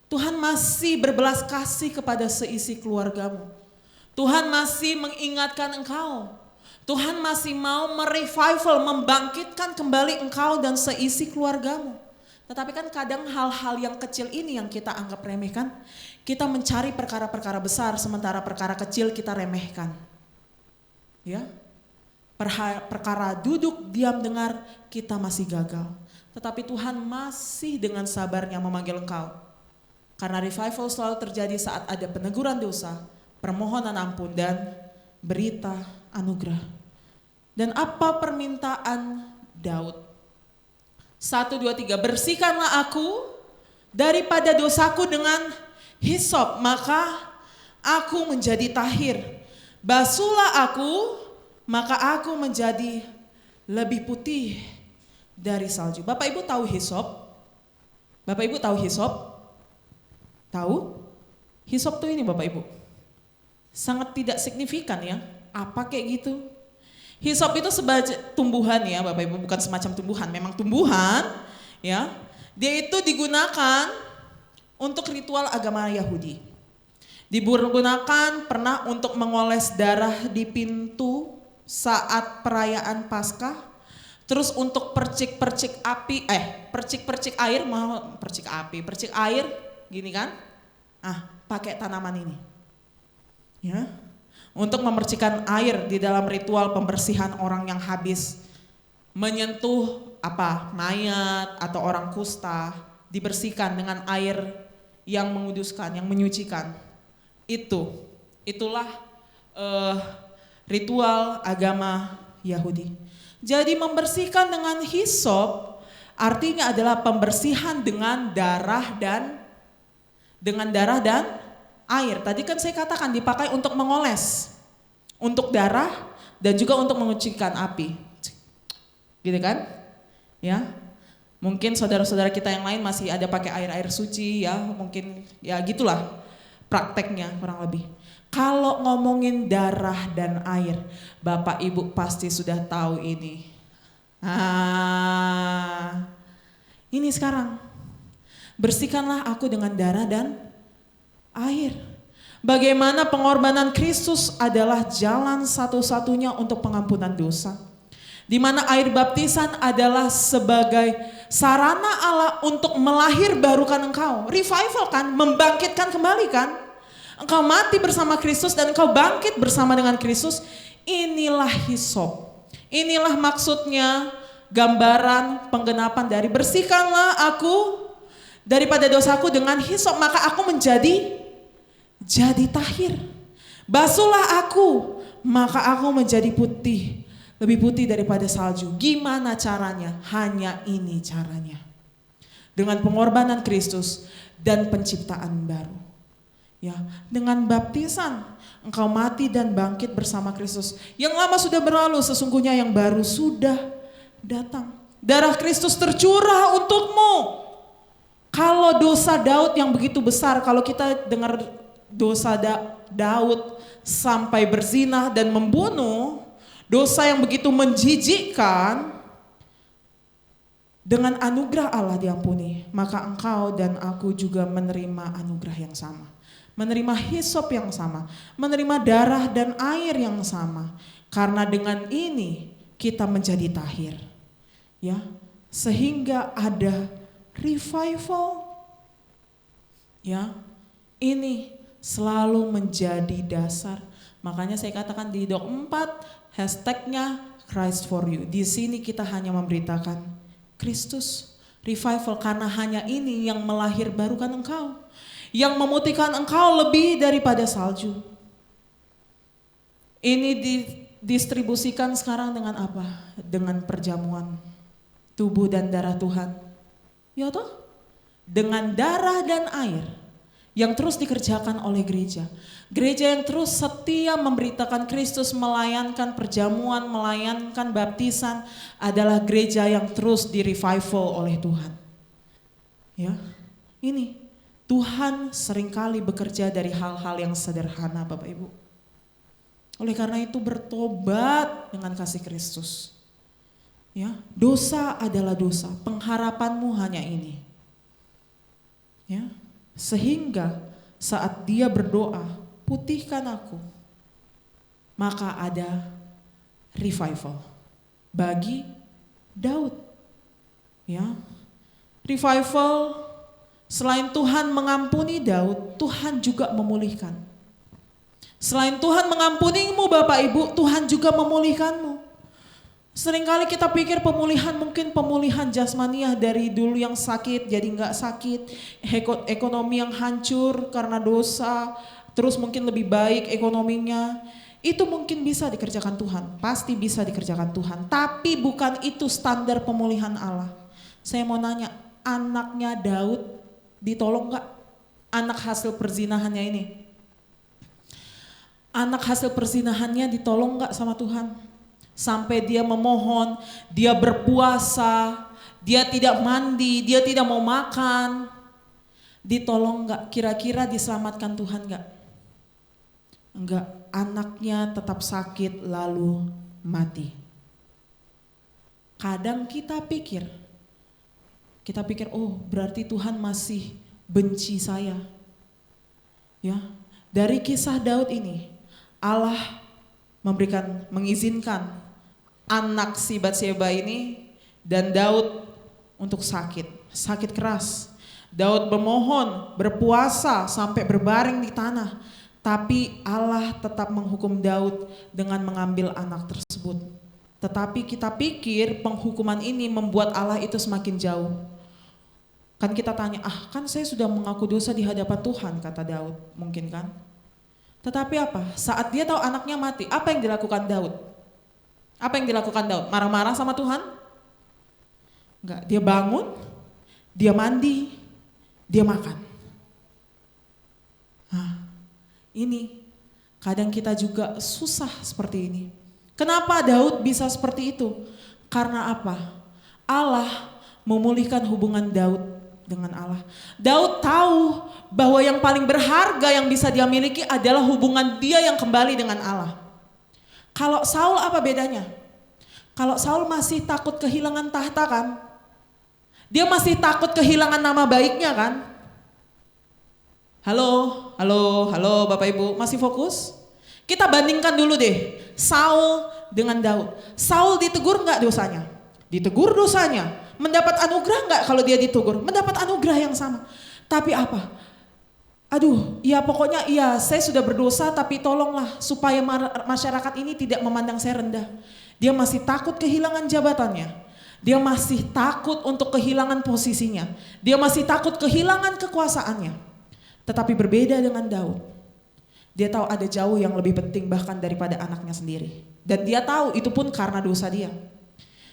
Tuhan masih berbelas kasih kepada seisi keluargamu. Tuhan masih mengingatkan engkau. Tuhan masih mau merevival, membangkitkan kembali engkau dan seisi keluargamu. Tetapi kan kadang hal-hal yang kecil ini yang kita anggap remeh kan. Kita mencari perkara-perkara besar sementara perkara kecil kita remehkan. Ya. Perkara duduk diam dengar kita masih gagal. Tetapi Tuhan masih dengan sabarnya memanggil engkau. Karena revival selalu terjadi saat ada peneguran dosa, permohonan ampun, dan berita anugerah. Dan apa permintaan Daud? 1, 2, 3, bersihkanlah aku daripada dosaku dengan hisop, maka aku menjadi tahir. Basuhlah aku, maka aku menjadi lebih putih dari salju. Bapak Ibu tahu hisop? Bapak Ibu tahu hisop? Tahu? Hisop tuh ini Bapak Ibu. Sangat tidak signifikan ya. Apa kayak gitu? Hisop itu sebagai tumbuhan ya Bapak Ibu, bukan semacam tumbuhan, memang tumbuhan ya. Dia itu digunakan untuk ritual agama Yahudi. Digunakan pernah untuk mengoles darah di pintu saat perayaan Paskah. Terus untuk percik-percik air gini kan, pakai tanaman ini, ya, untuk memercikan air di dalam ritual pembersihan orang yang habis menyentuh mayat atau orang kusta, dibersihkan dengan air yang menguduskan, yang menyucikan. Itulah ritual agama Yahudi. Jadi membersihkan dengan hisop artinya adalah pembersihan dengan darah dan air. Tadi kan saya katakan dipakai untuk mengoles, untuk darah dan juga untuk mengucikan api. Gitu kan? Ya. Mungkin saudara-saudara kita yang lain masih ada pakai air suci ya, mungkin ya gitulah prakteknya kurang lebih. Kalau ngomongin darah dan air, Bapak Ibu pasti sudah tahu ini. Ini sekarang. Bersihkanlah aku dengan darah dan air. Bagaimana pengorbanan Kristus adalah jalan satu-satunya untuk pengampunan dosa. Di mana air baptisan adalah sebagai sarana Allah untuk melahirbarukan engkau. Revival kan, membangkitkan kembali kan. Engkau mati bersama Kristus dan engkau bangkit bersama dengan Kristus. Inilah hisop. Inilah maksudnya gambaran penggenapan dari bersihkanlah aku daripada dosaku dengan hisop, maka aku menjadi tahir. Basuhlah aku, maka aku menjadi putih, lebih putih daripada salju. Gimana caranya? Hanya ini caranya. Dengan pengorbanan Kristus dan penciptaan baru. Ya, dengan baptisan engkau mati dan bangkit bersama Kristus. Yang lama sudah berlalu, sesungguhnya yang baru sudah datang. Darah Kristus tercurah untukmu. Kalau dosa Daud yang begitu besar, kalau kita dengar dosa Daud sampai berzina dan membunuh, dosa yang begitu menjijikkan, dengan anugerah Allah diampuni, maka engkau dan aku juga menerima anugerah yang sama. Menerima hisop yang sama, menerima darah dan air yang sama. Karena dengan ini kita menjadi tahir. Ya, sehingga ada revival. Ya, ini selalu menjadi dasar. Makanya saya katakan di Dok 4 hashtagnya Christ for you. Di sini kita hanya memberitakan Kristus revival, karena hanya ini yang melahirbarukan engkau, yang memutihkan engkau lebih daripada salju. Ini didistribusikan sekarang dengan apa? Dengan perjamuan tubuh dan darah Tuhan. Ya toh? Dengan darah dan air yang terus dikerjakan oleh gereja. Gereja yang terus setia memberitakan Kristus, melayankan perjamuan, melayankan baptisan adalah gereja yang terus di-revival oleh Tuhan. Ya, ini Tuhan seringkali bekerja dari hal-hal yang sederhana, Bapak Ibu. Oleh karena itu bertobat dengan kasih Kristus. Ya, dosa adalah dosa, pengharapanmu hanya ini. Ya, sehingga saat dia berdoa, putihkan aku, maka ada revival bagi Daud. Ya, revival selain Tuhan mengampuni Daud, Tuhan juga memulihkan. Selain Tuhan mengampunimu Bapak Ibu, Tuhan juga memulihkanmu. Seringkali kita pikir pemulihan mungkin pemulihan jasmaniah dari dulu yang sakit jadi nggak sakit, ekonomi yang hancur karena dosa, terus mungkin lebih baik ekonominya. Itu mungkin bisa dikerjakan Tuhan, pasti bisa dikerjakan Tuhan. Tapi bukan itu standar pemulihan Allah. Saya mau nanya, anaknya Daud ditolong nggak? Anak hasil perzinahannya ini. Anak hasil perzinahannya ditolong nggak sama Tuhan? Sampai dia memohon, dia berpuasa, dia tidak mandi, dia tidak mau makan. Ditolong gak? Kira-kira diselamatkan Tuhan gak? Enggak, anaknya tetap sakit lalu mati. Kadang kita pikir, oh berarti Tuhan masih benci saya. Ya, dari kisah Daud ini, Allah mengizinkan anak si Batseba ini dan Daud untuk sakit keras. Daud memohon, berpuasa sampai berbaring di tanah, tapi Allah tetap menghukum Daud dengan mengambil anak tersebut. Tetapi kita pikir penghukuman ini membuat Allah itu semakin jauh. Kan kita tanya, kan saya sudah mengaku dosa di hadapan Tuhan, kata Daud, mungkin kan? Tetapi apa? Saat dia tahu anaknya mati, apa yang dilakukan Daud? Apa yang dilakukan Daud? Marah-marah sama Tuhan? Enggak, dia bangun, dia mandi, dia makan. Ini kadang kita juga susah seperti ini. Kenapa Daud bisa seperti itu? Karena apa? Allah memulihkan hubungan Daud dengan Allah. Daud tahu bahwa yang paling berharga yang bisa dia miliki adalah hubungan dia yang kembali dengan Allah. Kalau Saul apa bedanya? Kalau Saul masih takut kehilangan tahta kan? Dia masih takut kehilangan nama baiknya kan? Halo Bapak Ibu, masih fokus? Kita bandingkan dulu deh Saul dengan Daud. Saul ditegur nggak dosanya? Ditegur dosanya. Mendapat anugerah nggak kalau dia ditegur? Mendapat anugerah yang sama. Tapi apa? Aduh, ya pokoknya iya saya sudah berdosa tapi tolonglah supaya masyarakat ini tidak memandang saya rendah. Dia masih takut kehilangan jabatannya. Dia masih takut untuk kehilangan posisinya. Dia masih takut kehilangan kekuasaannya. Tetapi berbeda dengan Daud. Dia tahu ada jauh yang lebih penting bahkan daripada anaknya sendiri. Dan dia tahu itu pun karena dosa dia.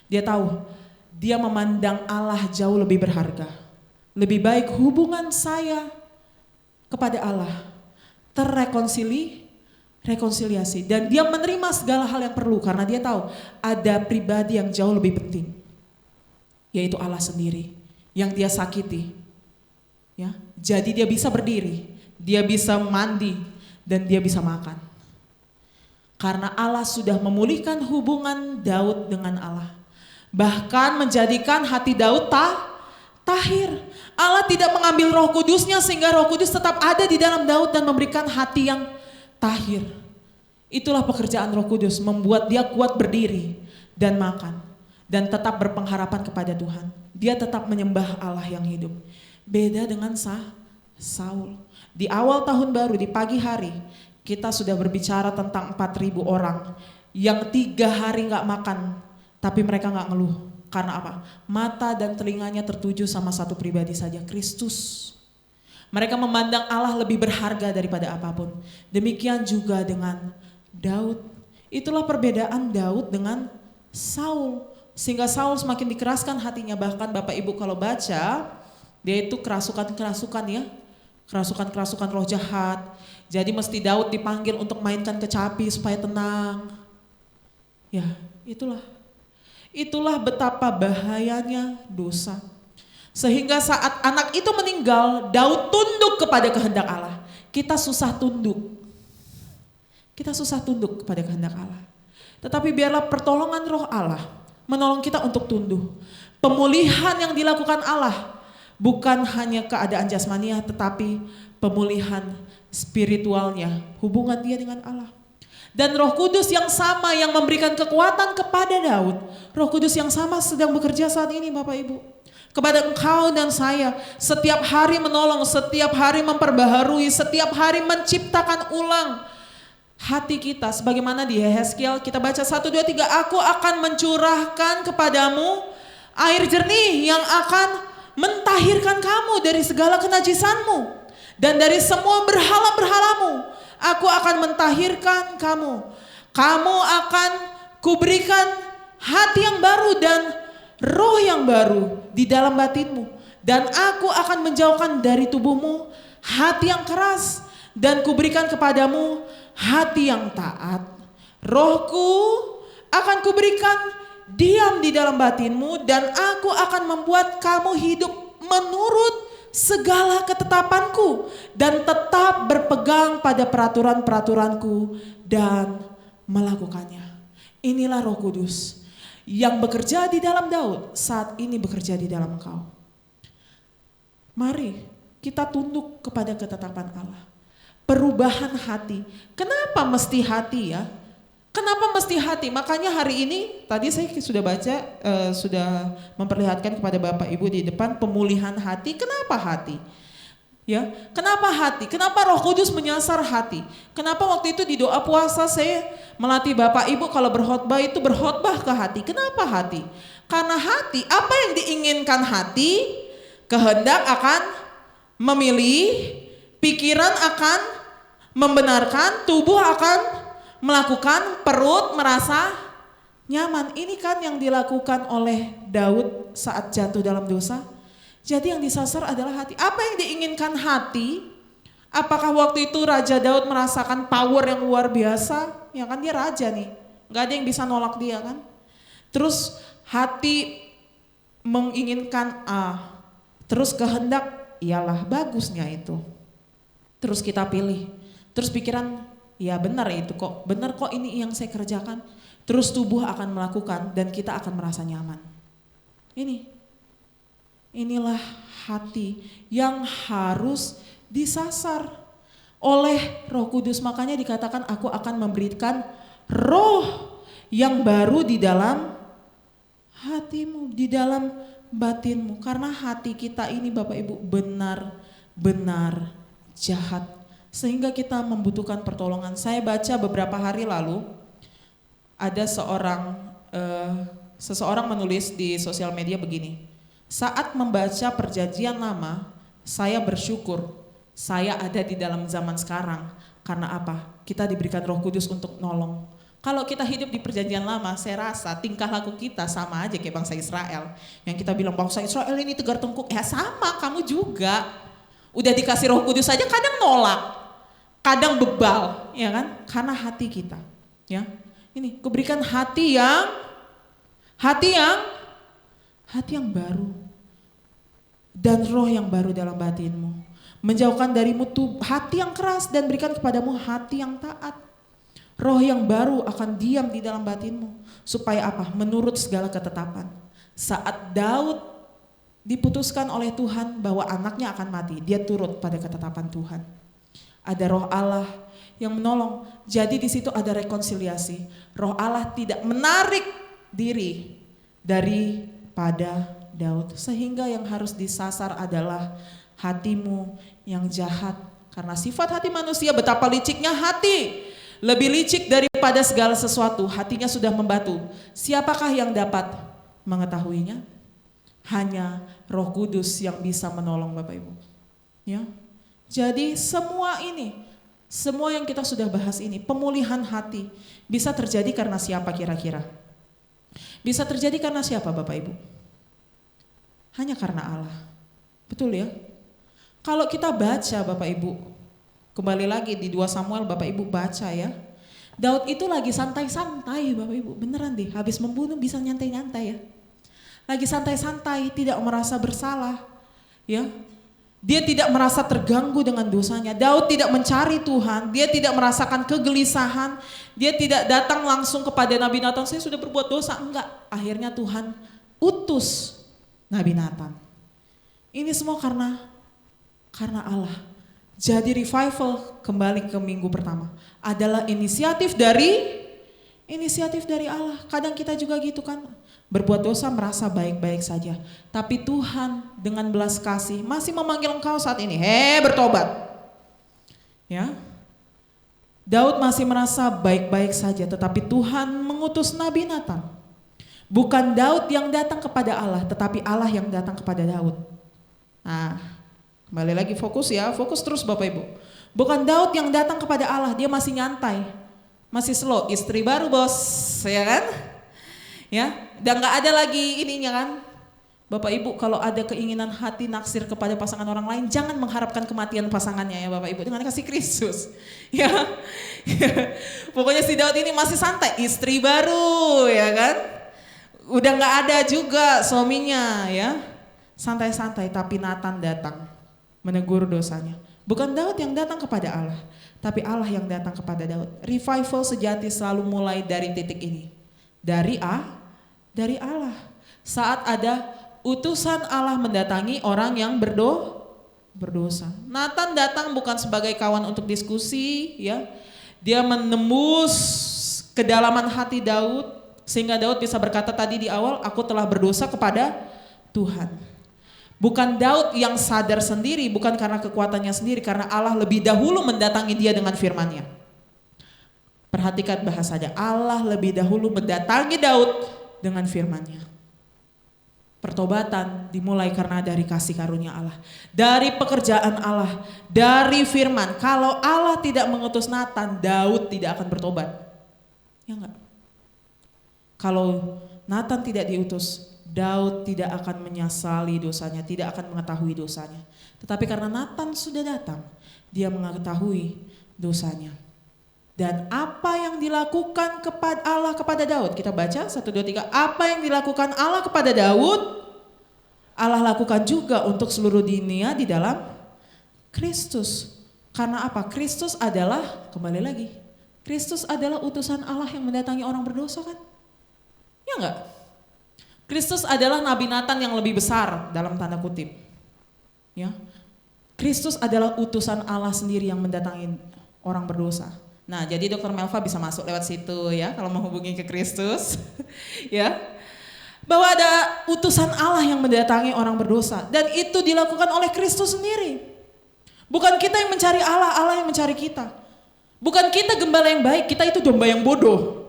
Dia tahu dia memandang Allah jauh lebih berharga. Lebih baik hubungan saya kepada Allah rekonsiliasi dan dia menerima segala hal yang perlu karena dia tahu ada pribadi yang jauh lebih penting, yaitu Allah sendiri yang dia sakiti. Ya, jadi dia bisa berdiri, dia bisa mandi dan dia bisa makan. Karena Allah sudah memulihkan hubungan Daud dengan Allah. Bahkan menjadikan hati Daud tahir. Allah tidak mengambil Roh Kudusnya sehingga Roh Kudus tetap ada di dalam Daud dan memberikan hati yang tahir. Itulah pekerjaan Roh Kudus, membuat dia kuat berdiri dan makan dan tetap berpengharapan kepada Tuhan. Dia tetap menyembah Allah yang hidup. Beda dengan Saul. Di awal tahun baru, di pagi hari, kita sudah berbicara tentang 4.000 orang yang 3 hari gak makan, tapi mereka gak ngeluh. Karena apa? Mata dan telinganya tertuju sama satu pribadi saja, Kristus. Mereka memandang Allah lebih berharga daripada apapun. Demikian juga dengan Daud. Itulah perbedaan Daud dengan Saul. Sehingga Saul semakin dikeraskan hatinya. Bahkan Bapak Ibu kalau baca, dia itu kerasukan-kerasukan ya. Kerasukan-kerasukan roh jahat. Jadi mesti Daud dipanggil untuk mainkan kecapi supaya tenang. Ya, Itulah betapa bahayanya dosa. Sehingga saat anak itu meninggal, Daud tunduk kepada kehendak Allah. Kita susah tunduk kepada kehendak Allah. Tetapi biarlah pertolongan roh Allah menolong kita untuk tunduk. Pemulihan yang dilakukan Allah bukan hanya keadaan jasmaniah, tetapi pemulihan spiritualnya, hubungan dia dengan Allah. Dan Roh Kudus yang sama yang memberikan kekuatan kepada Daud, Roh Kudus yang sama sedang bekerja saat ini Bapak Ibu. Kepada engkau dan saya, setiap hari menolong, setiap hari memperbaharui, setiap hari menciptakan ulang hati kita. Sebagaimana di Yehezkiel kita baca 1, 2, 3, aku akan mencurahkan kepadamu air jernih yang akan mentahirkan kamu dari segala kenajisanmu. Dan dari semua berhala-berhalamu, aku akan mentahirkan kamu. Kamu akan kuberikan hati yang baru dan roh yang baru di dalam batinmu. Dan aku akan menjauhkan dari tubuhmu hati yang keras. Dan kuberikan kepadamu hati yang taat. Rohku akan kuberikan diam di dalam batinmu. Dan aku akan membuat kamu hidup menurut segala ketetapanku dan tetap berpegang pada peraturan-peraturanku dan melakukannya. Inilah Roh Kudus yang bekerja di dalam Daud, saat ini bekerja di dalam engkau. Mari kita tunduk kepada ketetapan Allah. Perubahan hati. Kenapa mesti hati ya? Kenapa mesti hati? Makanya hari ini tadi saya sudah baca, sudah memperlihatkan kepada Bapak Ibu di depan pemulihan hati. Kenapa hati? Ya, kenapa hati? Kenapa Roh Kudus menyasar hati? Kenapa waktu itu di doa puasa saya melatih Bapak Ibu kalau berkhotbah itu berkhotbah ke hati. Kenapa hati? Karena hati, apa yang diinginkan hati, kehendak akan memilih, pikiran akan membenarkan, tubuh akan melakukan, perut merasa nyaman. Ini kan yang dilakukan oleh Daud saat jatuh dalam dosa. Jadi yang disasar adalah hati. Apa yang diinginkan hati? Apakah waktu itu Raja Daud merasakan power yang luar biasa? Ya kan dia raja nih, gak ada yang bisa nolak dia kan. Terus hati menginginkan A, terus kehendak ialah bagusnya itu. Terus kita pilih, terus pikiran ya benar itu kok, benar kok ini yang saya kerjakan. Terus tubuh akan melakukan dan kita akan merasa nyaman. Inilah hati yang harus disasar oleh Roh Kudus. Makanya dikatakan aku akan memberikan roh yang baru di dalam hatimu, di dalam batinmu. Karena hati kita ini Bapak Ibu benar-benar jahat, sehingga kita membutuhkan pertolongan. Saya baca beberapa hari lalu, ada seseorang menulis di sosial media begini, saat membaca perjanjian lama, saya bersyukur saya ada di dalam zaman sekarang. Karena apa? Kita diberikan Roh Kudus untuk nolong. Kalau kita hidup di perjanjian lama, saya rasa tingkah laku kita sama aja kayak bangsa Israel. Yang kita bilang bangsa Israel ini tegar tengkuk, ya sama kamu juga. Udah dikasih Roh Kudus saja kadang nolak, kadang bebal, ya kan? Karena hati kita, ya. Ini kuberikan hati yang baru dan roh yang baru dalam batinmu. Menjauhkan darimu tuh hati yang keras dan berikan kepadamu hati yang taat. Roh yang baru akan diam di dalam batinmu. Supaya apa? Menurut segala ketetapan. Saat Daud diputuskan oleh Tuhan bahwa anaknya akan mati, dia turut pada ketetapan Tuhan. Ada roh Allah yang menolong. Jadi di situ ada rekonsiliasi. Roh Allah tidak menarik diri daripada Daud. Sehingga yang harus disasar adalah hatimu yang jahat. Karena sifat hati manusia betapa liciknya hati. Lebih licik daripada segala sesuatu, hatinya sudah membatu. Siapakah yang dapat mengetahuinya? Hanya Roh Kudus yang bisa menolong Bapak Ibu. Ya. Jadi semua yang kita sudah bahas ini, pemulihan hati bisa terjadi karena siapa kira-kira? Bisa terjadi karena siapa Bapak Ibu? Hanya karena Allah. Betul ya? Kalau kita baca Bapak Ibu, kembali lagi di 2 Samuel Bapak Ibu baca ya. Daud itu lagi santai-santai Bapak Ibu, beneran deh, habis membunuh bisa nyantai-nyantai ya. Lagi santai-santai, tidak merasa bersalah ya. Dia tidak merasa terganggu dengan dosanya. Daud tidak mencari Tuhan, dia tidak merasakan kegelisahan, dia tidak datang langsung kepada Nabi Nathan, saya sudah berbuat dosa, enggak. Akhirnya Tuhan utus Nabi Nathan. Ini semua karena Allah. Jadi revival kembali ke minggu pertama adalah inisiatif dari Allah. Kadang kita juga gitu kan, berbuat dosa merasa baik-baik saja. Tapi Tuhan dengan belas kasih masih memanggil engkau saat ini, bertobat. Ya, Daud masih merasa baik-baik saja, tetapi Tuhan mengutus Nabi Nathan. Bukan Daud yang datang kepada Allah, tetapi Allah yang datang kepada Daud. Nah, kembali lagi fokus ya, fokus terus Bapak Ibu. Bukan Daud yang datang kepada Allah, dia masih nyantai, masih slow, istri baru bos, ya kan? Ya, dan nggak ada lagi ininya kan? Bapak Ibu kalau ada keinginan hati naksir kepada pasangan orang lain, jangan mengharapkan kematian pasangannya ya Bapak Ibu, dengan kasih Kristus. Ya, pokoknya si Daud ini masih santai, istri baru, ya kan? Udah nggak ada juga suaminya, ya, santai-santai. Tapi Nathan datang menegur dosanya. Bukan Daud yang datang kepada Allah, tapi Allah yang datang kepada Daud. Revival sejati selalu mulai dari titik ini. Dari Allah. Saat ada utusan Allah mendatangi orang yang berdosa. Nathan datang bukan sebagai kawan untuk diskusi, ya. Dia menembus kedalaman hati Daud sehingga Daud bisa berkata tadi di awal, aku telah berdosa kepada Tuhan. Bukan Daud yang sadar sendiri, bukan karena kekuatannya sendiri, karena Allah lebih dahulu mendatangi dia dengan firman-Nya. Perhatikan bahasanya, Allah lebih dahulu mendatangi Daud dengan firman-Nya. Pertobatan dimulai karena dari kasih karunia Allah, dari pekerjaan Allah, dari firman. Kalau Allah tidak mengutus Nathan, Daud tidak akan bertobat. Ya enggak? Kalau Nathan tidak diutus, Daud tidak akan menyesali dosanya, tidak akan mengetahui dosanya. Tetapi karena Nathan sudah datang, dia mengetahui dosanya. Dan apa yang dilakukan kepada Allah kepada Daud? Kita baca 1, 2, 3. Apa yang dilakukan Allah kepada Daud, Allah lakukan juga untuk seluruh dunia di dalam Kristus. Karena apa? Kristus adalah, kembali lagi, Kristus adalah utusan Allah yang mendatangi orang berdosa kan? Ya enggak? Kristus adalah Nabi Nathan yang lebih besar dalam tanda kutip. Ya. Kristus adalah utusan Allah sendiri yang mendatangi orang berdosa. Nah, jadi Dr. Melva bisa masuk lewat situ ya kalau menghubungi ke Kristus. Ya. Bahwa ada utusan Allah yang mendatangi orang berdosa dan itu dilakukan oleh Kristus sendiri. Bukan kita yang mencari Allah, Allah yang mencari kita. Bukan kita gembala yang baik, kita itu domba yang bodoh.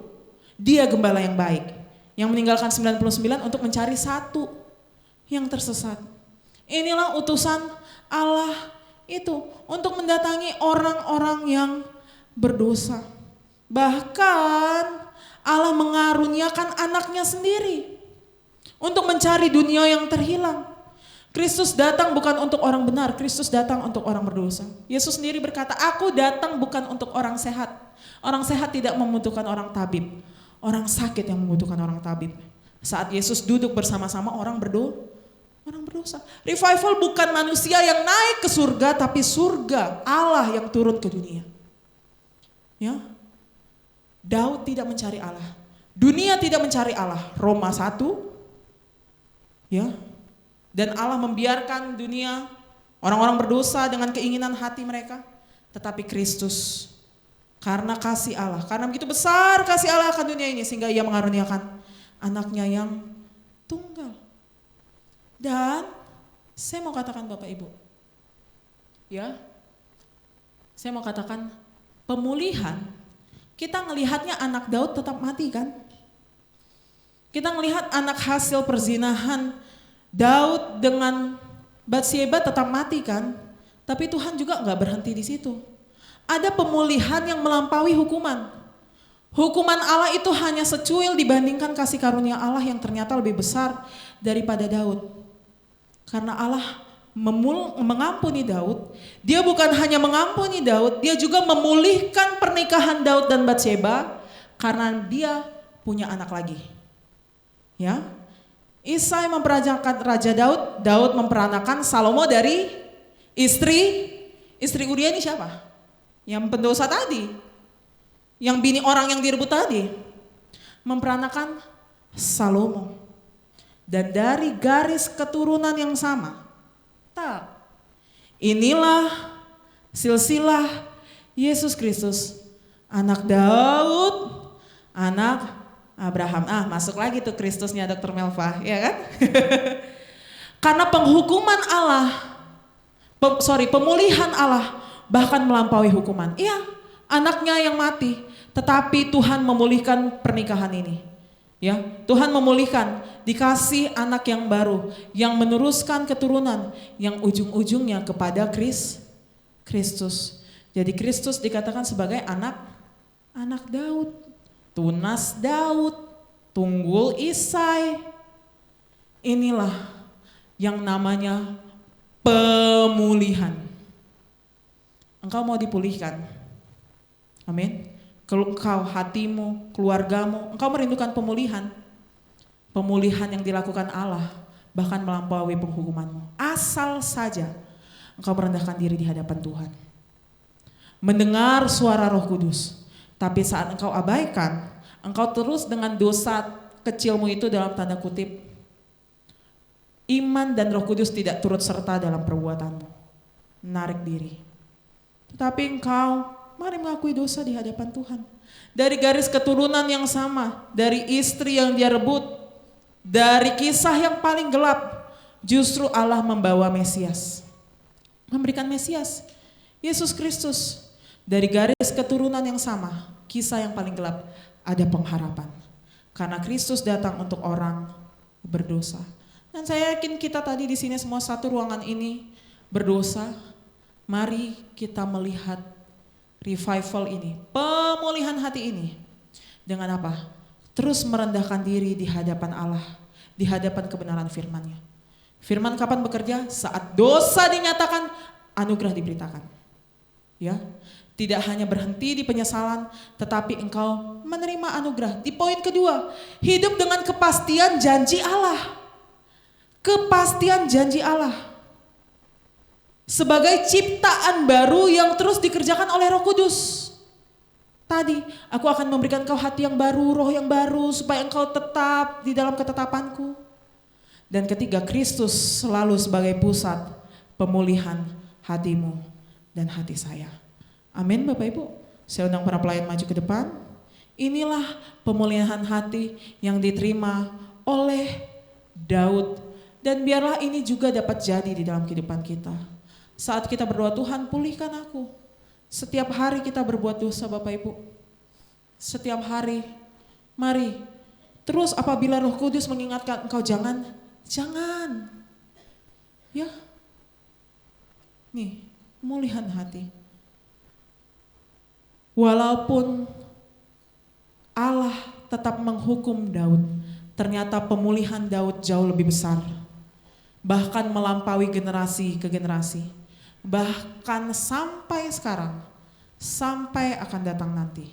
Dia gembala yang baik, yang meninggalkan 99 untuk mencari satu yang tersesat. Inilah utusan Allah itu untuk mendatangi orang-orang yang berdosa. Bahkan Allah mengaruniakan anaknya sendiri untuk mencari dunia yang terhilang. Kristus datang bukan untuk orang benar, Kristus datang untuk orang berdosa. Yesus sendiri berkata, aku datang bukan untuk orang sehat. Orang sehat tidak membutuhkan orang tabib. Orang sakit yang membutuhkan orang tabib. Saat Yesus duduk bersama-sama orang berdosa. Revival bukan manusia yang naik ke surga, tapi surga Allah yang turun ke dunia. Ya. Daud tidak mencari Allah. Dunia tidak mencari Allah. Roma 1. Ya. Dan Allah membiarkan dunia, orang-orang berdosa dengan keinginan hati mereka. Tetapi Kristus, karena kasih Allah, karena begitu besar kasih Allah akan dunia ini, sehingga ia mengaruniakan anaknya yang tunggal. Dan saya mau katakan Bapak Ibu, ya, saya mau katakan pemulihan, kita ngelihatnya anak Daud tetap mati kan? Kita ngelihat anak hasil perzinahan Daud dengan Batsyeba tetap mati kan? Tapi Tuhan juga enggak berhenti di situ. Ada pemulihan yang melampaui hukuman. Hukuman Allah itu hanya secuil dibandingkan kasih karunia Allah yang ternyata lebih besar daripada Daud. Karena Allah mengampuni Daud, dia bukan hanya mengampuni Daud, dia juga memulihkan pernikahan Daud dan Batsyeba karena dia punya anak lagi. Ya. Isai memperanakan Raja Daud, Daud memperanakan Salomo dari istri Uria ini siapa? Yang pendosa tadi, yang bini orang yang direbut tadi, memperanakan Salomo. Dan dari garis keturunan yang sama, inilah silsilah Yesus Kristus, anak Daud, anak Abraham. Masuk lagi tuh Kristusnya Dr. Melva, ya kan? Karena penghukuman Allah, pemulihan Allah bahkan melampaui hukuman. Iya, anaknya yang mati, tetapi Tuhan memulihkan pernikahan ini. Ya, Tuhan memulihkan, dikasih anak yang baru, yang meneruskan keturunan, yang ujung-ujungnya kepada Kristus. Jadi Kristus dikatakan sebagai anak Daud. Tunas Daud, tunggul Isai. Inilah yang namanya pemulihan. Engkau mau dipulihkan. Amin. Kalau engkau, hatimu, keluargamu, engkau merindukan pemulihan. Pemulihan yang dilakukan Allah bahkan melampaui penghukumanmu. Asal saja engkau merendahkan diri di hadapan Tuhan. Mendengar suara Roh Kudus. Tapi saat engkau abaikan, engkau terus dengan dosa kecilmu itu dalam tanda kutip, iman dan Roh Kudus tidak turut serta dalam perbuatanmu. Menarik diri. Tetapi engkau, mari mengakui dosa di hadapan Tuhan. Dari garis keturunan yang sama, dari istri yang dia rebut, dari kisah yang paling gelap, justru Allah membawa Mesias. Memberikan Mesias, Yesus Kristus. Dari garis keturunan yang sama, kisah yang paling gelap, ada pengharapan. Karena Kristus datang untuk orang berdosa. Dan saya yakin kita tadi di sini semua satu ruangan ini berdosa. Mari kita melihat revival ini, pemulihan hati ini. Dengan apa? Terus merendahkan diri di hadapan Allah, di hadapan kebenaran firman-Nya. Firman kapan bekerja? Saat dosa dinyatakan, anugerah diberitakan. Ya. Tidak hanya berhenti di penyesalan, tetapi engkau menerima anugerah. Di poin kedua, hidup dengan kepastian janji Allah. Kepastian janji Allah. Sebagai ciptaan baru yang terus dikerjakan oleh Roh Kudus. Tadi, aku akan memberikan kau hati yang baru, roh yang baru, supaya engkau tetap di dalam ketetapanku. Dan ketiga, Kristus selalu sebagai pusat pemulihan hatimu dan hati saya. Amin Bapak Ibu. Saya undang para pelayan maju ke depan. Inilah pemulihan hati yang diterima oleh Daud. Dan biarlah ini juga dapat jadi di dalam kehidupan kita. Saat kita berdoa, Tuhan pulihkan aku. Setiap hari kita berbuat dosa Bapak Ibu. Setiap hari. Mari. Terus apabila Roh Kudus mengingatkan engkau, jangan. Ya. Nih, pemulihan hati. Walaupun Allah tetap menghukum Daud, ternyata pemulihan Daud jauh lebih besar. Bahkan melampaui generasi ke generasi. Bahkan sampai sekarang, sampai akan datang nanti.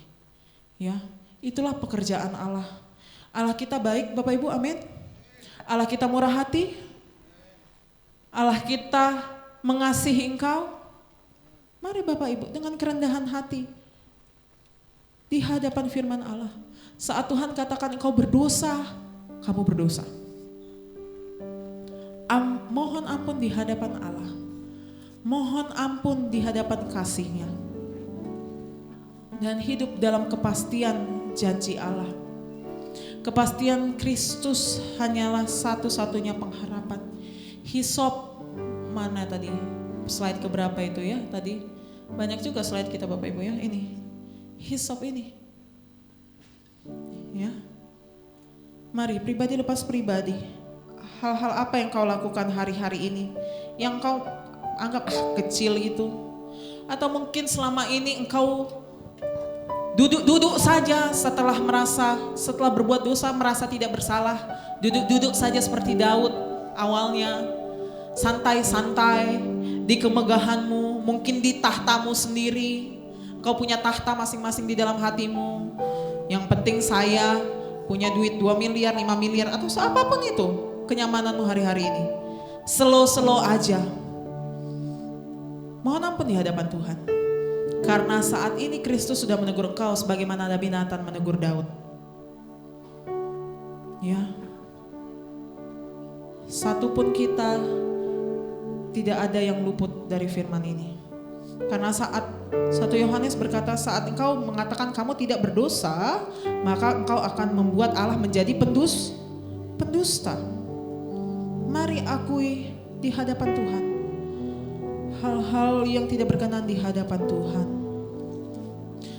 Ya, itulah pekerjaan Allah. Allah kita baik, Bapak Ibu, amin. Allah kita murah hati. Allah kita mengasihi engkau. Mari Bapak Ibu dengan kerendahan hati di hadapan firman Allah. Saat Tuhan katakan engkau berdosa, kamu berdosa. Mohon ampun di hadapan Allah. Mohon ampun di hadapan kasih-Nya. Dan hidup dalam kepastian janji Allah. Kepastian Kristus hanyalah satu-satunya pengharapan. Hisop mana tadi? Slide keberapa itu ya tadi? Banyak juga slide kita Bapak Ibu ya. Ini. Hisop ini. Ya. Mari pribadi lepas pribadi. Hal-hal apa yang kau lakukan hari-hari ini? Yang kau anggap kecil itu? Atau mungkin selama ini engkau duduk-duduk saja setelah berbuat dosa merasa tidak bersalah. Duduk-duduk saja seperti Daud awalnya. Santai-santai di kemegahanmu, mungkin di tahtamu sendiri. Kau punya tahta masing-masing di dalam hatimu. Yang penting saya punya duit 2 miliar, 5 miliar atau apapun itu kenyamananmu hari-hari ini. Slow-slow aja. Mohon ampun di hadapan Tuhan. Karena saat ini Kristus sudah menegur engkau sebagaimana Nabi Nathan menegur Daud. Ya. Satupun kita tidak ada yang luput dari firman ini. Karena saat 1 Yohanes berkata, saat engkau mengatakan kamu tidak berdosa, maka engkau akan membuat Allah menjadi pendusta. Mari akui di hadapan Tuhan hal-hal yang tidak berkenan di hadapan Tuhan.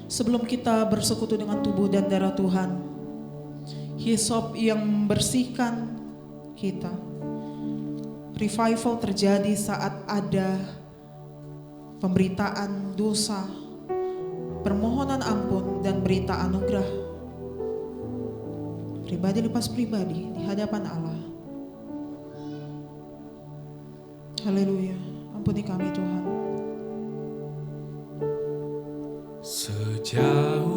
Sebelum kita bersekutu dengan tubuh dan darah Tuhan, hisop yang membersihkan kita. Revival terjadi saat ada pemberitaan dosa, permohonan ampun, dan berita anugerah. Pribadi lepas pribadi di hadapan Allah. Haleluya, ampuni kami Tuhan. Sejauh